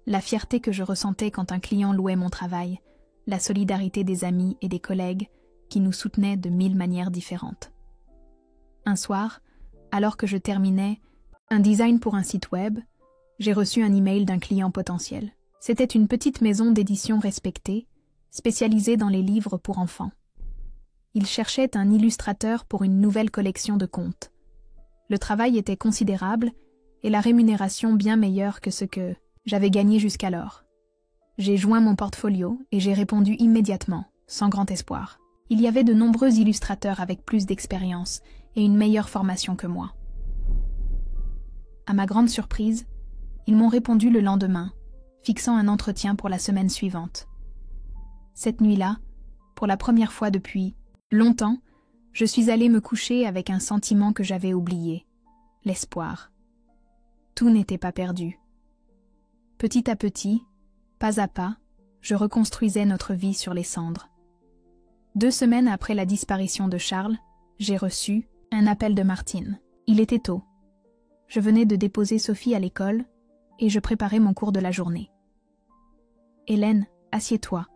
la fierté que je ressentais quand un client louait mon travail, la solidarité des amis et des collègues qui nous soutenaient de 1000 manières différentes. Un soir, alors que je terminais un design pour un site web, j'ai reçu un email d'un client potentiel. C'était une petite maison d'édition respectée, spécialisée dans les livres pour enfants. Il cherchait un illustrateur pour une nouvelle collection de contes. Le travail était considérable et la rémunération bien meilleure que ce que j'avais gagné jusqu'alors. J'ai joint mon portfolio et j'ai répondu immédiatement, sans grand espoir. Il y avait de nombreux illustrateurs avec plus d'expérience et une meilleure formation que moi. À ma grande surprise, ils m'ont répondu le lendemain, fixant un entretien pour la semaine suivante. Cette nuit-là, pour la première fois depuis longtemps, je suis allée me coucher avec un sentiment que j'avais oublié, l'espoir. Tout n'était pas perdu. Petit à petit, pas à pas, je reconstruisais notre vie sur les cendres. 2 semaines après la disparition de Charles, j'ai reçu un appel de Martine. Il était tôt. Je venais de déposer Sophie à l'école et je préparais mon cours de la journée. « Hélène, assieds-toi »,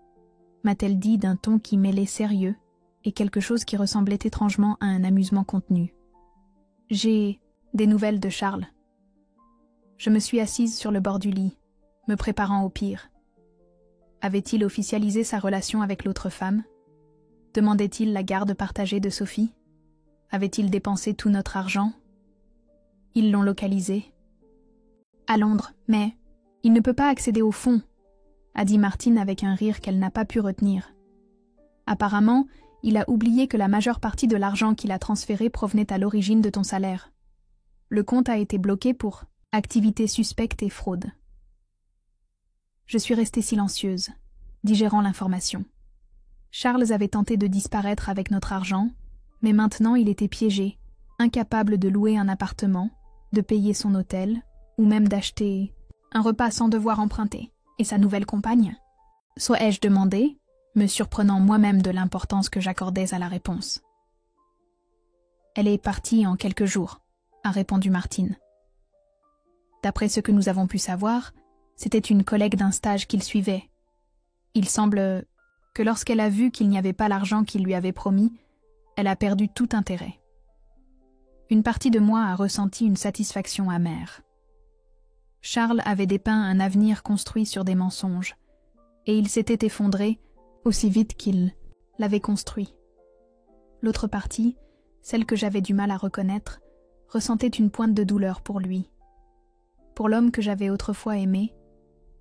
m'a-t-elle dit d'un ton qui mêlait sérieux et quelque chose qui ressemblait étrangement à un amusement contenu. « J'ai des nouvelles de Charles. » Je me suis assise sur le bord du lit, me préparant au pire. Avait-il officialisé sa relation avec l'autre femme? Demandait-il la garde partagée de Sophie? Avait-il dépensé tout notre argent? Ils l'ont localisé. À Londres, mais il ne peut pas accéder au fonds, a dit Martine avec un rire qu'elle n'a pas pu retenir. Apparemment, il a oublié que la majeure partie de l'argent qu'il a transféré provenait à l'origine de ton salaire. Le compte a été bloqué pour activités suspectes et fraude. Je suis restée silencieuse, digérant l'information. Charles avait tenté de disparaître avec notre argent, mais maintenant il était piégé, incapable de louer un appartement, de payer son hôtel, ou même d'acheter un repas sans devoir emprunter. Et sa nouvelle compagne? Ai-je demandé, me surprenant moi-même de l'importance que j'accordais à la réponse. Elle est partie en quelques jours, a répondu Martine. D'après ce que nous avons pu savoir, c'était une collègue d'un stage qu'il suivait. Il semble que lorsqu'elle a vu qu'il n'y avait pas l'argent qu'il lui avait promis, elle a perdu tout intérêt. Une partie de moi a ressenti une satisfaction amère. Charles avait dépeint un avenir construit sur des mensonges, et il s'était effondré aussi vite qu'il l'avait construit. L'autre partie, celle que j'avais du mal à reconnaître, ressentait une pointe de douleur pour lui. Pour l'homme que j'avais autrefois aimé,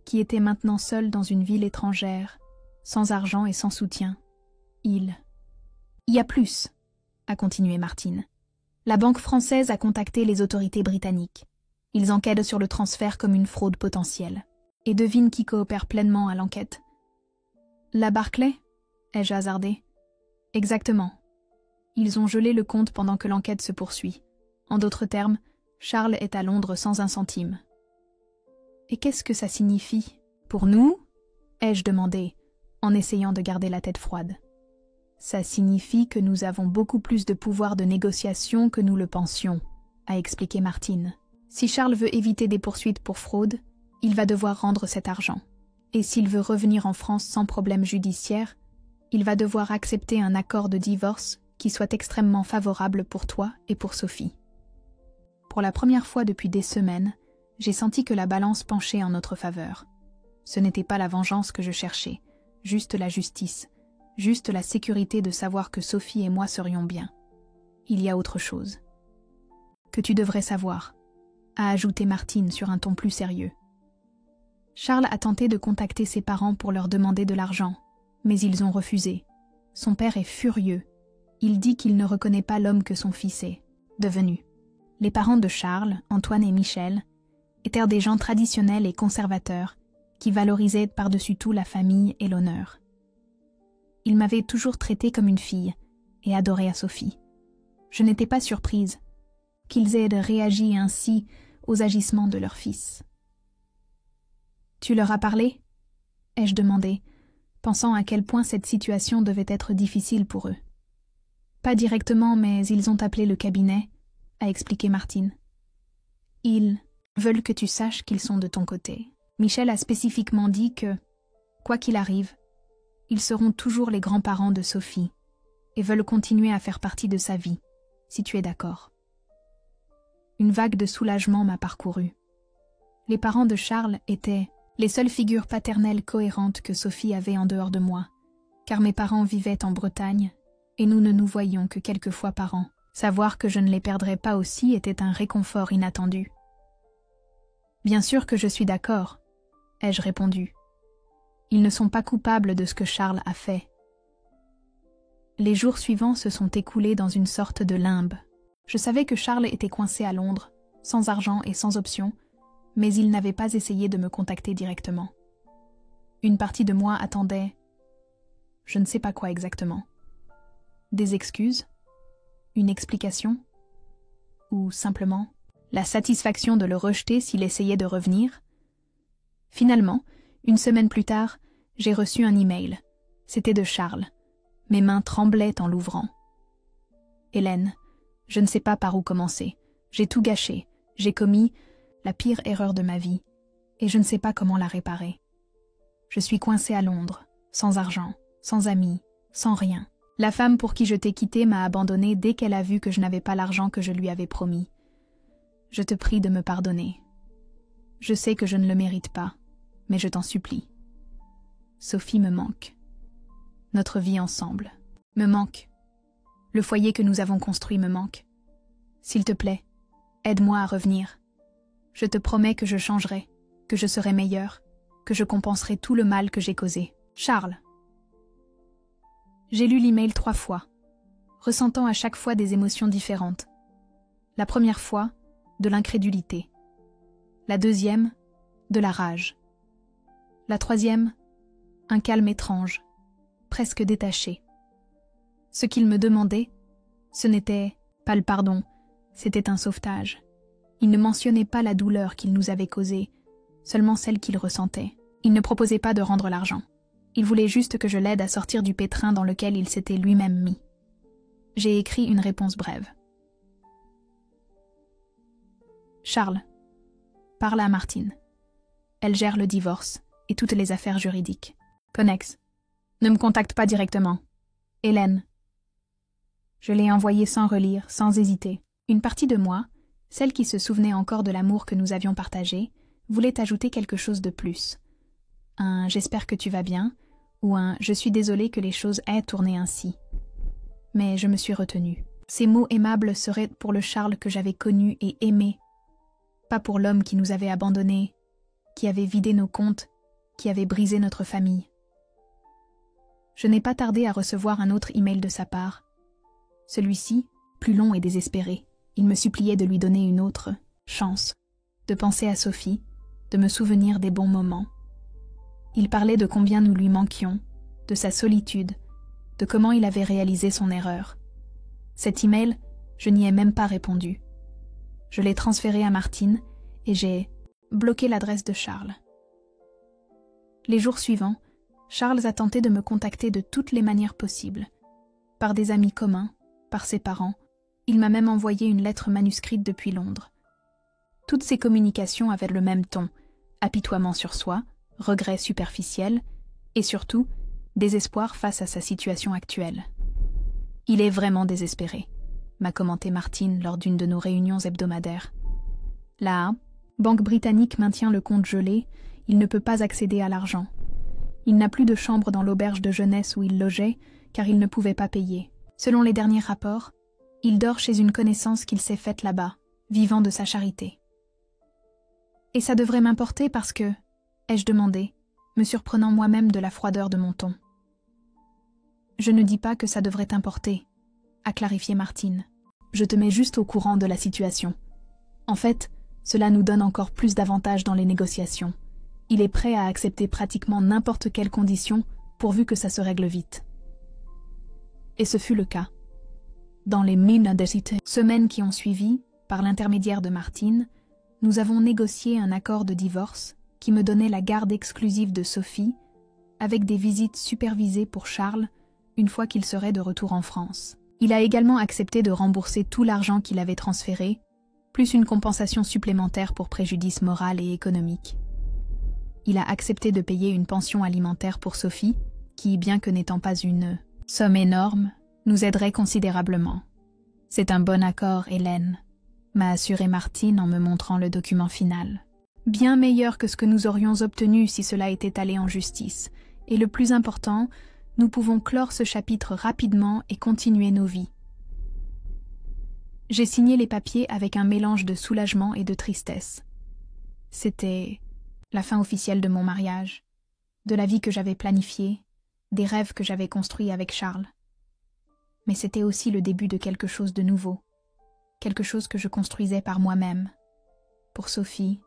qui était maintenant seul dans une ville étrangère, sans argent et sans soutien. Il y a plus, a continué Martine. La banque française a contacté les autorités britanniques. Ils enquêtent sur le transfert comme une fraude potentielle. Et devine qui coopère pleinement à l'enquête. La Barclay? Ai-je hasardé. Exactement. Ils ont gelé le compte pendant que l'enquête se poursuit. En d'autres termes, Charles est à Londres sans un centime. Et qu'est-ce que ça signifie? Pour nous? Ai-je demandé, en essayant de garder la tête froide. Ça signifie que nous avons beaucoup plus de pouvoir de négociation que nous le pensions, a expliqué Martine. Si Charles veut éviter des poursuites pour fraude, il va devoir rendre cet argent. Et s'il veut revenir en France sans problème judiciaire, il va devoir accepter un accord de divorce qui soit extrêmement favorable pour toi et pour Sophie. Pour la première fois depuis des semaines, j'ai senti que la balance penchait en notre faveur. Ce n'était pas la vengeance que je cherchais, juste la justice, juste la sécurité de savoir que Sophie et moi serions bien. Il y a autre chose. Que tu devrais savoir, a ajouté Martine sur un ton plus sérieux. Charles a tenté de contacter ses parents pour leur demander de l'argent, mais ils ont refusé. Son père est furieux. Il dit qu'il ne reconnaît pas l'homme que son fils est devenu. Les parents de Charles, Antoine et Michel, étaient des gens traditionnels et conservateurs qui valorisaient par-dessus tout la famille et l'honneur. Ils m'avaient toujours traitée comme une fille et adorée à Sophie. Je n'étais pas surprise qu'ils aient réagi ainsi aux agissements de leur fils. « Tu leur as parlé ?» ai-je demandé, pensant à quel point cette situation devait être difficile pour eux. « Pas directement, mais ils ont appelé le cabinet », a expliqué Martine. « Ils veulent que tu saches qu'ils sont de ton côté. Michel a spécifiquement dit que, quoi qu'il arrive, ils seront toujours les grands-parents de Sophie et veulent continuer à faire partie de sa vie, si tu es d'accord. » Une vague de soulagement m'a parcouru. Les parents de Charles étaient les seules figures paternelles cohérentes que Sophie avait en dehors de moi, car mes parents vivaient en Bretagne, et nous ne nous voyions que quelques fois par an. Savoir que je ne les perdrais pas aussi était un réconfort inattendu. « Bien sûr que je suis d'accord, » ai-je répondu. « Ils ne sont pas coupables de ce que Charles a fait. » Les jours suivants se sont écoulés dans une sorte de limbe. Je savais que Charles était coincé à Londres, sans argent et sans option, mais il n'avait pas essayé de me contacter directement. Une partie de moi attendait... je ne sais pas quoi exactement. Des excuses? Une explication? Ou simplement la satisfaction de le rejeter s'il essayait de revenir? Finalement, une semaine plus tard, j'ai reçu un email. C'était de Charles. Mes mains tremblaient en l'ouvrant. « Hélène, je ne sais pas par où commencer. J'ai tout gâché. J'ai commis la pire erreur de ma vie. Et je ne sais pas comment la réparer. Je suis coincée à Londres, sans argent, sans amis, sans rien. La femme pour qui je t'ai quitté m'a abandonnée dès qu'elle a vu que je n'avais pas l'argent que je lui avais promis. Je te prie de me pardonner. Je sais que je ne le mérite pas, mais je t'en supplie. Sophie me manque. Notre vie ensemble me manque. Le foyer que nous avons construit me manque. S'il te plaît, aide-moi à revenir. Je te promets que je changerai, que je serai meilleure, que je compenserai tout le mal que j'ai causé. Charles. J'ai lu l'email 3 fois, ressentant à chaque fois des émotions différentes. La première fois, de l'incrédulité. La deuxième, de la rage. La troisième, un calme étrange, presque détaché. Ce qu'il me demandait, ce n'était pas le pardon, c'était un sauvetage. Il ne mentionnait pas la douleur qu'il nous avait causée, seulement celle qu'il ressentait. Il ne proposait pas de rendre l'argent. Il voulait juste que je l'aide à sortir du pétrin dans lequel il s'était lui-même mis. J'ai écrit une réponse brève. Charles, parle à Martine. Elle gère le divorce et toutes les affaires juridiques. Connex, ne me contacte pas directement. Hélène. Je l'ai envoyé sans relire, sans hésiter. Une partie de moi, celle qui se souvenait encore de l'amour que nous avions partagé, voulait ajouter quelque chose de plus. Un « j'espère que tu vas bien » ou un « je suis désolée que les choses aient tourné ainsi ». Mais je me suis retenue. Ces mots aimables seraient pour le Charles que j'avais connu et aimé, pas pour l'homme qui nous avait abandonnés, qui avait vidé nos comptes, qui avait brisé notre famille. Je n'ai pas tardé à recevoir un autre email de sa part. Celui-ci, plus long et désespéré. Il me suppliait de lui donner une autre chance, de penser à Sophie, de me souvenir des bons moments. Il parlait de combien nous lui manquions, de sa solitude, de comment il avait réalisé son erreur. Cet email, je n'y ai même pas répondu. Je l'ai transféré à Martine et j'ai bloqué l'adresse de Charles. Les jours suivants, Charles a tenté de me contacter de toutes les manières possibles. Par des amis communs, par ses parents. Il m'a même envoyé une lettre manuscrite depuis Londres. Toutes ces communications avaient le même ton, apitoiement sur soi, regret superficiel et surtout, désespoir face à sa situation actuelle. « Il est vraiment désespéré », m'a commenté Martine lors d'une de nos réunions hebdomadaires. La Banque britannique maintient le compte gelé, il ne peut pas accéder à l'argent. Il n'a plus de chambre dans l'auberge de jeunesse où il logeait, car il ne pouvait pas payer. Selon les derniers rapports, il dort chez une connaissance qu'il s'est faite là-bas, vivant de sa charité. Et ça devrait m'importer parce que, ai-je demandé, me surprenant moi-même de la froideur de mon ton. Je ne dis pas que ça devrait t'importer, a clarifié Martine. Je te mets juste au courant de la situation. En fait, cela nous donne encore plus d'avantages dans les négociations. Il est prêt à accepter pratiquement n'importe quelle condition pourvu que ça se règle vite. Et ce fut le cas. Dans les semaines qui ont suivi, par l'intermédiaire de Martine, nous avons négocié un accord de divorce qui me donnait la garde exclusive de Sophie, avec des visites supervisées pour Charles une fois qu'il serait de retour en France. Il a également accepté de rembourser tout l'argent qu'il avait transféré, plus une compensation supplémentaire pour préjudice moral et économique. Il a accepté de payer une pension alimentaire pour Sophie, qui, bien que n'étant pas une somme énorme, nous aiderait considérablement. C'est un bon accord, Hélène, m'a assuré Martine en me montrant le document final. Bien meilleur que ce que nous aurions obtenu si cela était allé en justice. Et le plus important, nous pouvons clore ce chapitre rapidement et continuer nos vies. J'ai signé les papiers avec un mélange de soulagement et de tristesse. C'était la fin officielle de mon mariage, de la vie que j'avais planifiée, des rêves que j'avais construits avec Charles. Mais c'était aussi le début de quelque chose de nouveau, quelque chose que je construisais par moi-même, pour Sophie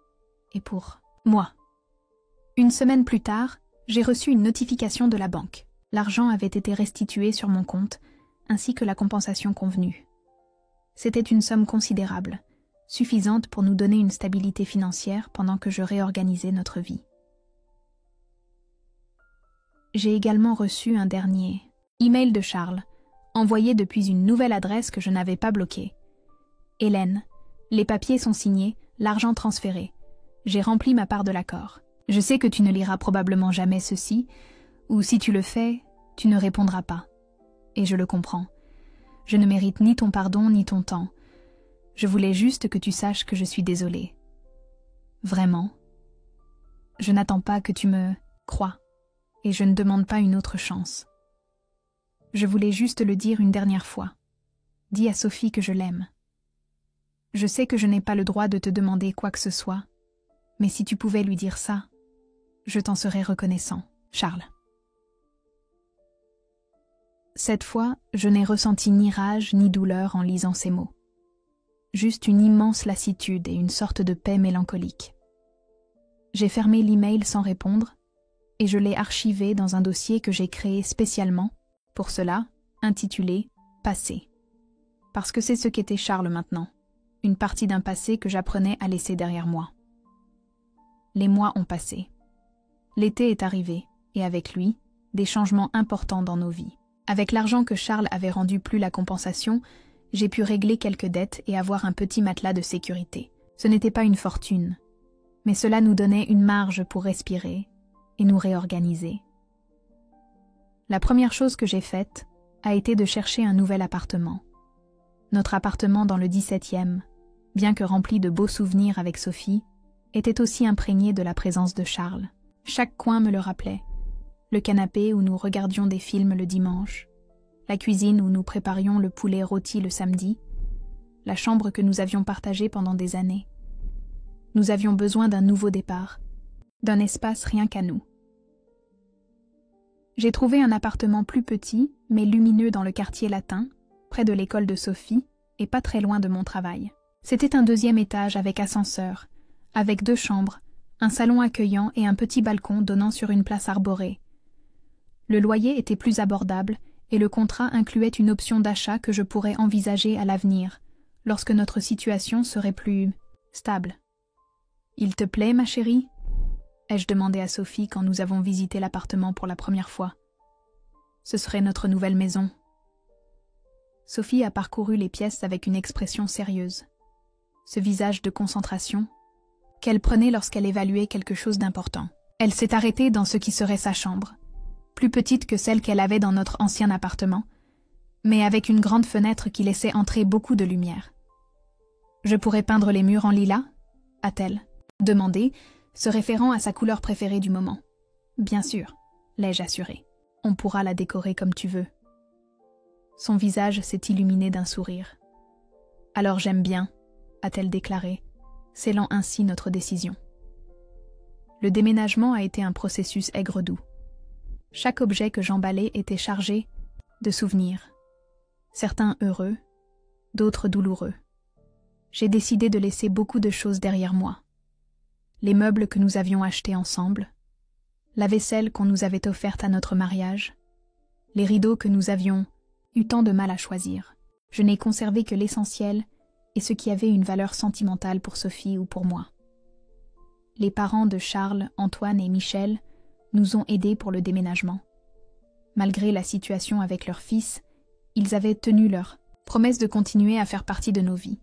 et pour moi. Une semaine plus tard, j'ai reçu une notification de la banque. L'argent avait été restitué sur mon compte, ainsi que la compensation convenue. C'était une somme considérable, suffisante pour nous donner une stabilité financière pendant que je réorganisais notre vie. J'ai également reçu un dernier email de Charles, envoyé depuis une nouvelle adresse que je n'avais pas bloquée. Hélène, les papiers sont signés, l'argent transféré. J'ai rempli ma part de l'accord. Je sais que tu ne liras probablement jamais ceci, ou si tu le fais, tu ne répondras pas. Et je le comprends. Je ne mérite ni ton pardon ni ton temps. Je voulais juste que tu saches que je suis désolée. Vraiment. Je n'attends pas que tu me croies, et je ne demande pas une autre chance. Je voulais juste le dire une dernière fois. Dis à Sophie que je l'aime. Je sais que je n'ai pas le droit de te demander quoi que ce soit, mais si tu pouvais lui dire ça, je t'en serais reconnaissant. Charles. Cette fois, je n'ai ressenti ni rage ni douleur en lisant ces mots. Juste une immense lassitude et une sorte de paix mélancolique. J'ai fermé l'email sans répondre et je l'ai archivé dans un dossier que j'ai créé spécialement pour cela, intitulé « Passé ». Parce que c'est ce qu'était Charles maintenant, une partie d'un passé que j'apprenais à laisser derrière moi. Les mois ont passé. L'été est arrivé, et avec lui, des changements importants dans nos vies. Avec l'argent que Charles avait rendu plus la compensation, j'ai pu régler quelques dettes et avoir un petit matelas de sécurité. Ce n'était pas une fortune, mais cela nous donnait une marge pour respirer et nous réorganiser. La première chose que j'ai faite a été de chercher un nouvel appartement. Notre appartement dans le 17e, bien que rempli de beaux souvenirs avec Sophie, était aussi imprégné de la présence de Charles. Chaque coin me le rappelait. Le canapé où nous regardions des films le dimanche, la cuisine où nous préparions le poulet rôti le samedi, la chambre que nous avions partagée pendant des années. Nous avions besoin d'un nouveau départ, d'un espace rien qu'à nous. J'ai trouvé un appartement plus petit, mais lumineux dans le quartier latin, près de l'école de Sophie et pas très loin de mon travail. C'était un 2e étage avec ascenseur, avec 2 chambres, un salon accueillant et un petit balcon donnant sur une place arborée. Le loyer était plus abordable et le contrat incluait une option d'achat que je pourrais envisager à l'avenir, lorsque notre situation serait plus stable. « Il te plaît, ma chérie ?» ai-je demandé à Sophie quand nous avons visité l'appartement pour la première fois. Ce serait notre nouvelle maison. Sophie a parcouru les pièces avec une expression sérieuse. Ce visage de concentration qu'elle prenait lorsqu'elle évaluait quelque chose d'important. Elle s'est arrêtée dans ce qui serait sa chambre, plus petite que celle qu'elle avait dans notre ancien appartement, mais avec une grande fenêtre qui laissait entrer beaucoup de lumière. « Je pourrais peindre les murs en lilas ?» a-t-elle demandé, se référant à sa couleur préférée du moment. « Bien sûr, l'ai-je assuré. On pourra la décorer comme tu veux. » Son visage s'est illuminé d'un sourire. « Alors j'aime bien, » a-t-elle déclaré, scellant ainsi notre décision. Le déménagement a été un processus aigre-doux. Chaque objet que j'emballais était chargé de souvenirs, certains heureux, d'autres douloureux. J'ai décidé de laisser beaucoup de choses derrière moi. Les meubles que nous avions achetés ensemble, la vaisselle qu'on nous avait offerte à notre mariage, les rideaux que nous avions eu tant de mal à choisir. Je n'ai conservé que l'essentiel et ce qui avait une valeur sentimentale pour Sophie ou pour moi. Les parents de Charles, Antoine et Michel nous ont aidés pour le déménagement. Malgré la situation avec leur fils, ils avaient tenu leur promesse de continuer à faire partie de nos vies.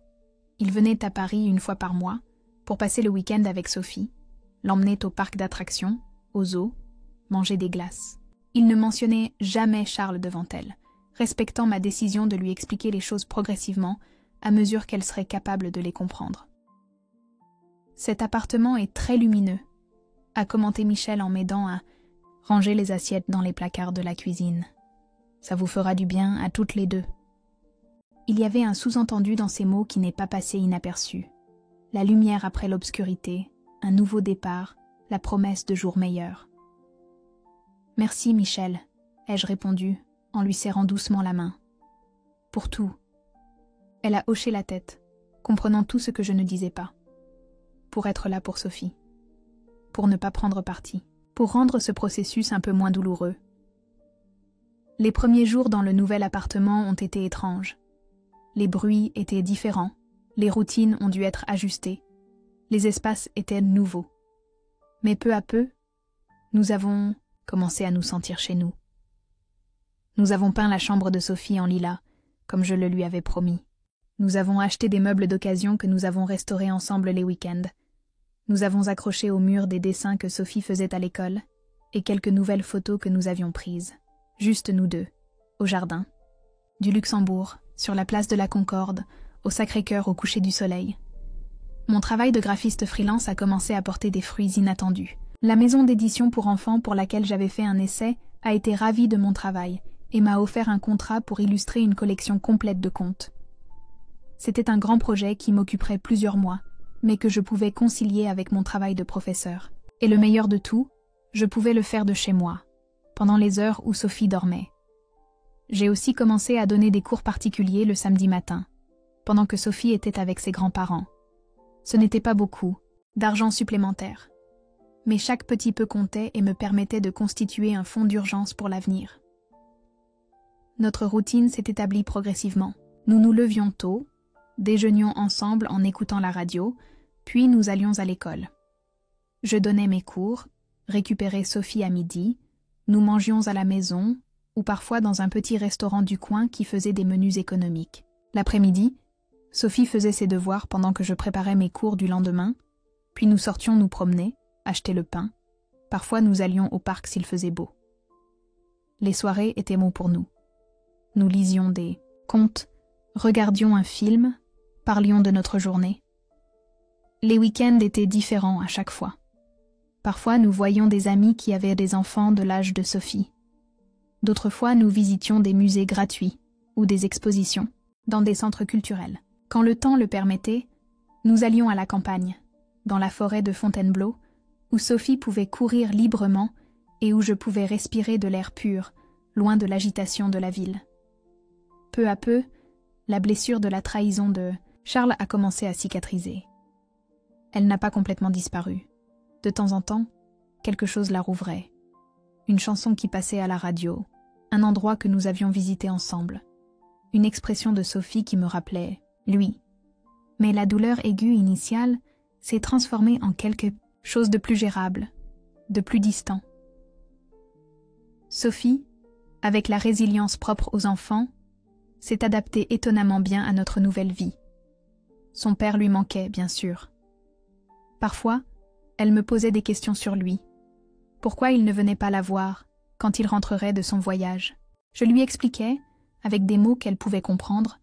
Ils venaient à Paris une fois par mois pour passer le week-end avec Sophie, l'emmenaient au parc d'attractions, au zoo, manger des glaces. Ils ne mentionnaient jamais Charles devant elle, respectant ma décision de lui expliquer les choses progressivement à mesure qu'elle serait capable de les comprendre. Cet appartement est très lumineux, a commenté Michel en m'aidant à ranger les assiettes dans les placards de la cuisine. Ça vous fera du bien à toutes les deux. Il y avait un sous-entendu dans ces mots qui n'est pas passé inaperçu. La lumière après l'obscurité, un nouveau départ, la promesse de jours meilleurs. Merci Michel, ai-je répondu, en lui serrant doucement la main. Pour tout. Elle a hoché la tête, comprenant tout ce que je ne disais pas. Pour être là pour Sophie. Pour ne pas prendre parti. Pour rendre ce processus un peu moins douloureux. Les premiers jours dans le nouvel appartement ont été étranges. Les bruits étaient différents, les routines ont dû être ajustées, les espaces étaient nouveaux. Mais peu à peu, nous avons commencé à nous sentir chez nous. Nous avons peint la chambre de Sophie en lilas, comme je le lui avais promis. Nous avons acheté des meubles d'occasion que nous avons restaurés ensemble les week-ends. Nous avons accroché au mur des dessins que Sophie faisait à l'école et quelques nouvelles photos que nous avions prises, juste nous deux, au jardin, du Luxembourg, sur la place de la Concorde, au Sacré-Cœur au coucher du soleil. Mon travail de graphiste freelance a commencé à porter des fruits inattendus. La maison d'édition pour enfants pour laquelle j'avais fait un essai a été ravie de mon travail et m'a offert un contrat pour illustrer une collection complète de contes. C'était un grand projet qui m'occuperait plusieurs mois, mais que je pouvais concilier avec mon travail de professeur. Et le meilleur de tout, je pouvais le faire de chez moi, pendant les heures où Sophie dormait. J'ai aussi commencé à donner des cours particuliers le samedi matin, pendant que Sophie était avec ses grands-parents. Ce n'était pas beaucoup, d'argent supplémentaire. Mais chaque petit peu comptait et me permettait de constituer un fonds d'urgence pour l'avenir. Notre routine s'est établie progressivement. Nous nous levions tôt, déjeunions ensemble en écoutant la radio, puis nous allions à l'école. Je donnais mes cours, récupérais Sophie à midi, nous mangions à la maison, ou parfois dans un petit restaurant du coin qui faisait des menus économiques. L'après-midi, Sophie faisait ses devoirs pendant que je préparais mes cours du lendemain, puis nous sortions nous promener, acheter le pain. Parfois nous allions au parc s'il faisait beau. Les soirées étaient mots pour nous. Nous lisions des contes, regardions un film, parlions de notre journée. Les week-ends étaient différents à chaque fois. Parfois nous voyions des amis qui avaient des enfants de l'âge de Sophie. D'autres fois, nous visitions des musées gratuits ou des expositions dans des centres culturels. Quand le temps le permettait, nous allions à la campagne, dans la forêt de Fontainebleau, où Sophie pouvait courir librement et où je pouvais respirer de l'air pur, loin de l'agitation de la ville. Peu à peu, la blessure de la trahison de Charles a commencé à cicatriser. Elle n'a pas complètement disparu. De temps en temps, quelque chose la rouvrait. Une chanson qui passait à la radio, un endroit que nous avions visité ensemble, une expression de Sophie qui me rappelait lui. Mais la douleur aiguë initiale s'est transformée en quelque chose de plus gérable, de plus distant. Sophie, avec la résilience propre aux enfants, s'est adaptée étonnamment bien à notre nouvelle vie. Son père lui manquait, bien sûr. Parfois, elle me posait des questions sur lui. Pourquoi il ne venait pas la voir quand il rentrerait de son voyage? Je lui expliquais, avec des mots qu'elle pouvait comprendre,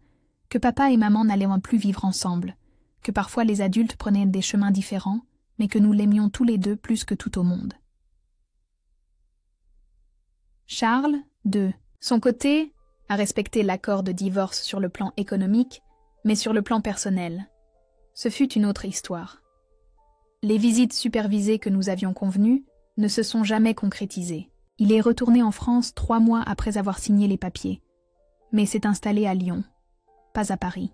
que papa et maman n'allaient plus vivre ensemble, que parfois les adultes prenaient des chemins différents, mais que nous l'aimions tous les deux plus que tout au monde. Charles, de son côté, a respecté l'accord de divorce sur le plan économique, mais sur le plan personnel. Ce fut une autre histoire. Les visites supervisées que nous avions convenues ne se sont jamais concrétisées. Il est retourné en France 3 mois après avoir signé les papiers, mais s'est installé à Lyon, pas à Paris.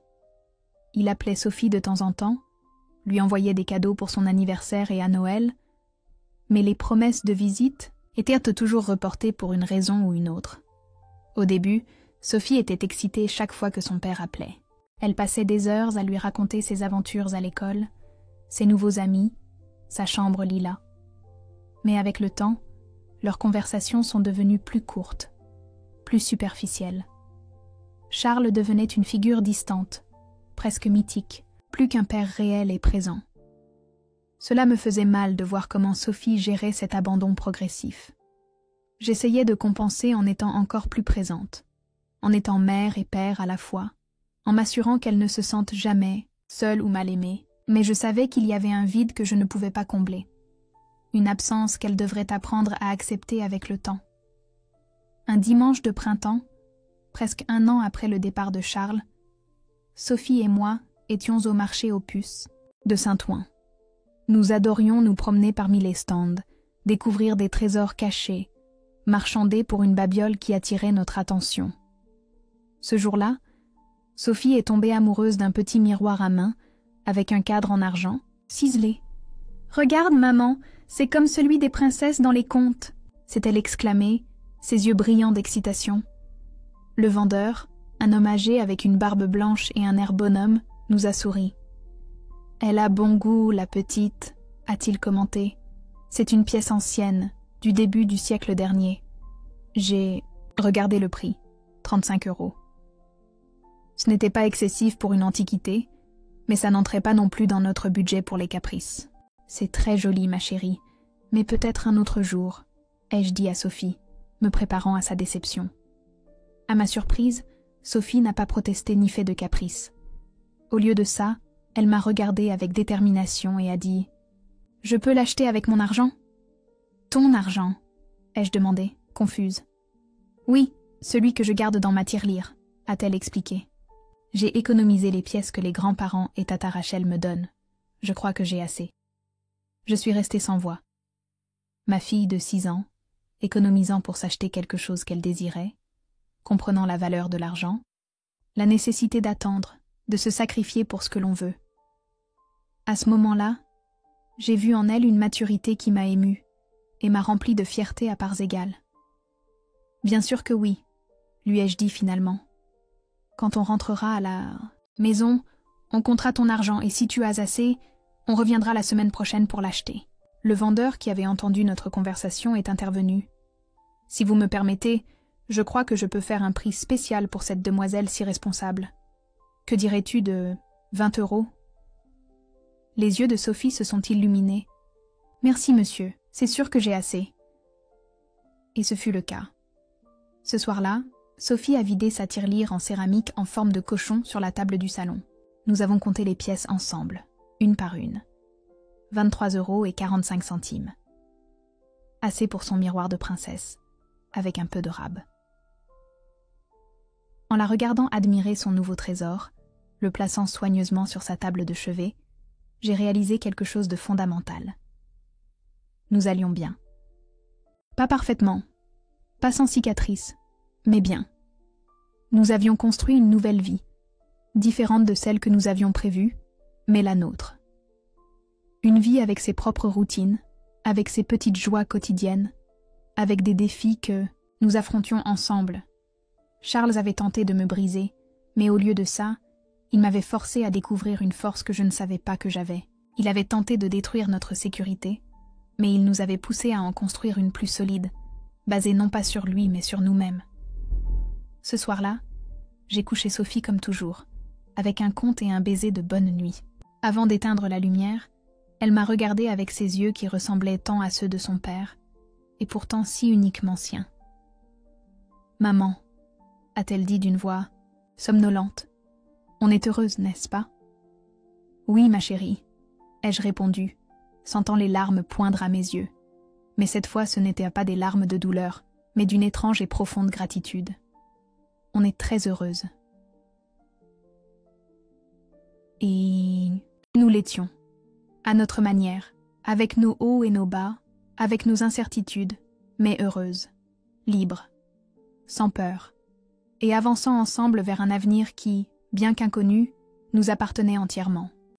Il appelait Sophie de temps en temps, lui envoyait des cadeaux pour son anniversaire et à Noël, mais les promesses de visite étaient toujours reportées pour une raison ou une autre. Au début, Sophie était excitée chaque fois que son père appelait. Elle passait des heures à lui raconter ses aventures à l'école, ses nouveaux amis, sa chambre lilas. Mais avec le temps, leurs conversations sont devenues plus courtes, plus superficielles. Charles devenait une figure distante, presque mythique, plus qu'un père réel et présent. Cela me faisait mal de voir comment Sophie gérait cet abandon progressif. J'essayais de compenser en étant encore plus présente, en étant mère et père à la fois, en m'assurant qu'elle ne se sente jamais, seule ou mal aimée, Mais je savais qu'il y avait un vide que je ne pouvais pas combler. Une absence qu'elle devrait apprendre à accepter avec le temps. Un dimanche de printemps, presque 1 an après le départ de Charles, Sophie et moi étions au marché aux puces de Saint-Ouen. Nous adorions nous promener parmi les stands, découvrir des trésors cachés, marchander pour une babiole qui attirait notre attention. Ce jour-là, Sophie est tombée amoureuse d'un petit miroir à main, avec un cadre en argent, ciselé. « Regarde, maman, c'est comme celui des princesses dans les contes !» s'est-elle exclamée, ses yeux brillants d'excitation. Le vendeur, un homme âgé avec une barbe blanche et un air bonhomme, nous a souri. « Elle a bon goût, la petite », a-t-il commenté. « C'est une pièce ancienne, du début du siècle dernier. J'ai regardé le prix, 35 €. Ce n'était pas excessif pour une antiquité, mais ça n'entrait pas non plus dans notre budget pour les caprices. « C'est très joli, ma chérie, mais peut-être un autre jour », ai-je dit à Sophie, me préparant à sa déception. À ma surprise, Sophie n'a pas protesté ni fait de caprice. Au lieu de ça, elle m'a regardée avec détermination et a dit « Je peux l'acheter avec mon argent ?»« Ton argent ?» ai-je demandé, confuse. « Oui, celui que je garde dans ma tirelire », a-t-elle expliqué. J'ai économisé les pièces que les grands-parents et Tata Rachel me donnent. Je crois que j'ai assez. Je suis restée sans voix. Ma fille de 6 ans, économisant pour s'acheter quelque chose qu'elle désirait, comprenant la valeur de l'argent, la nécessité d'attendre, de se sacrifier pour ce que l'on veut. À ce moment-là, j'ai vu en elle une maturité qui m'a émue et m'a remplie de fierté à parts égales. « Bien sûr que oui », lui ai-je dit finalement. « Quand on rentrera à la maison, on comptera ton argent et si tu as assez, on reviendra la semaine prochaine pour l'acheter. » Le vendeur qui avait entendu notre conversation est intervenu. « Si vous me permettez, je crois que je peux faire un prix spécial pour cette demoiselle si responsable. Que dirais-tu de 20 €? » Les yeux de Sophie se sont illuminés. « Merci, monsieur, c'est sûr que j'ai assez. » Et ce fut le cas. Ce soir-là, Sophie a vidé sa tirelire en céramique en forme de cochon sur la table du salon. Nous avons compté les pièces ensemble, une par une. 23,45 €. Assez pour son miroir de princesse, avec un peu de rab. En la regardant admirer son nouveau trésor, le plaçant soigneusement sur sa table de chevet, j'ai réalisé quelque chose de fondamental. Nous allions bien. Pas parfaitement, pas sans cicatrices, mais bien. Nous avions construit une nouvelle vie, différente de celle que nous avions prévue, mais la nôtre. Une vie avec ses propres routines, avec ses petites joies quotidiennes, avec des défis que nous affrontions ensemble. Charles avait tenté de me briser, mais au lieu de ça, il m'avait forcé à découvrir une force que je ne savais pas que j'avais. Il avait tenté de détruire notre sécurité, mais il nous avait poussés à en construire une plus solide, basée non pas sur lui, mais sur nous-mêmes. Ce soir-là, j'ai couché Sophie comme toujours, avec un conte et un baiser de bonne nuit. Avant d'éteindre la lumière, elle m'a regardé avec ses yeux qui ressemblaient tant à ceux de son père, et pourtant si uniquement siens. « Maman », a-t-elle dit d'une voix somnolente, « on est heureuse, n'est-ce pas ?»« Oui, ma chérie », ai-je répondu, sentant les larmes poindre à mes yeux. Mais cette fois ce n'étaient pas des larmes de douleur, mais d'une étrange et profonde gratitude. On est très heureuse. Et nous l'étions, à notre manière, avec nos hauts et nos bas, avec nos incertitudes, mais heureuses, libres, sans peur, et avançant ensemble vers un avenir qui, bien qu'inconnu, nous appartenait entièrement.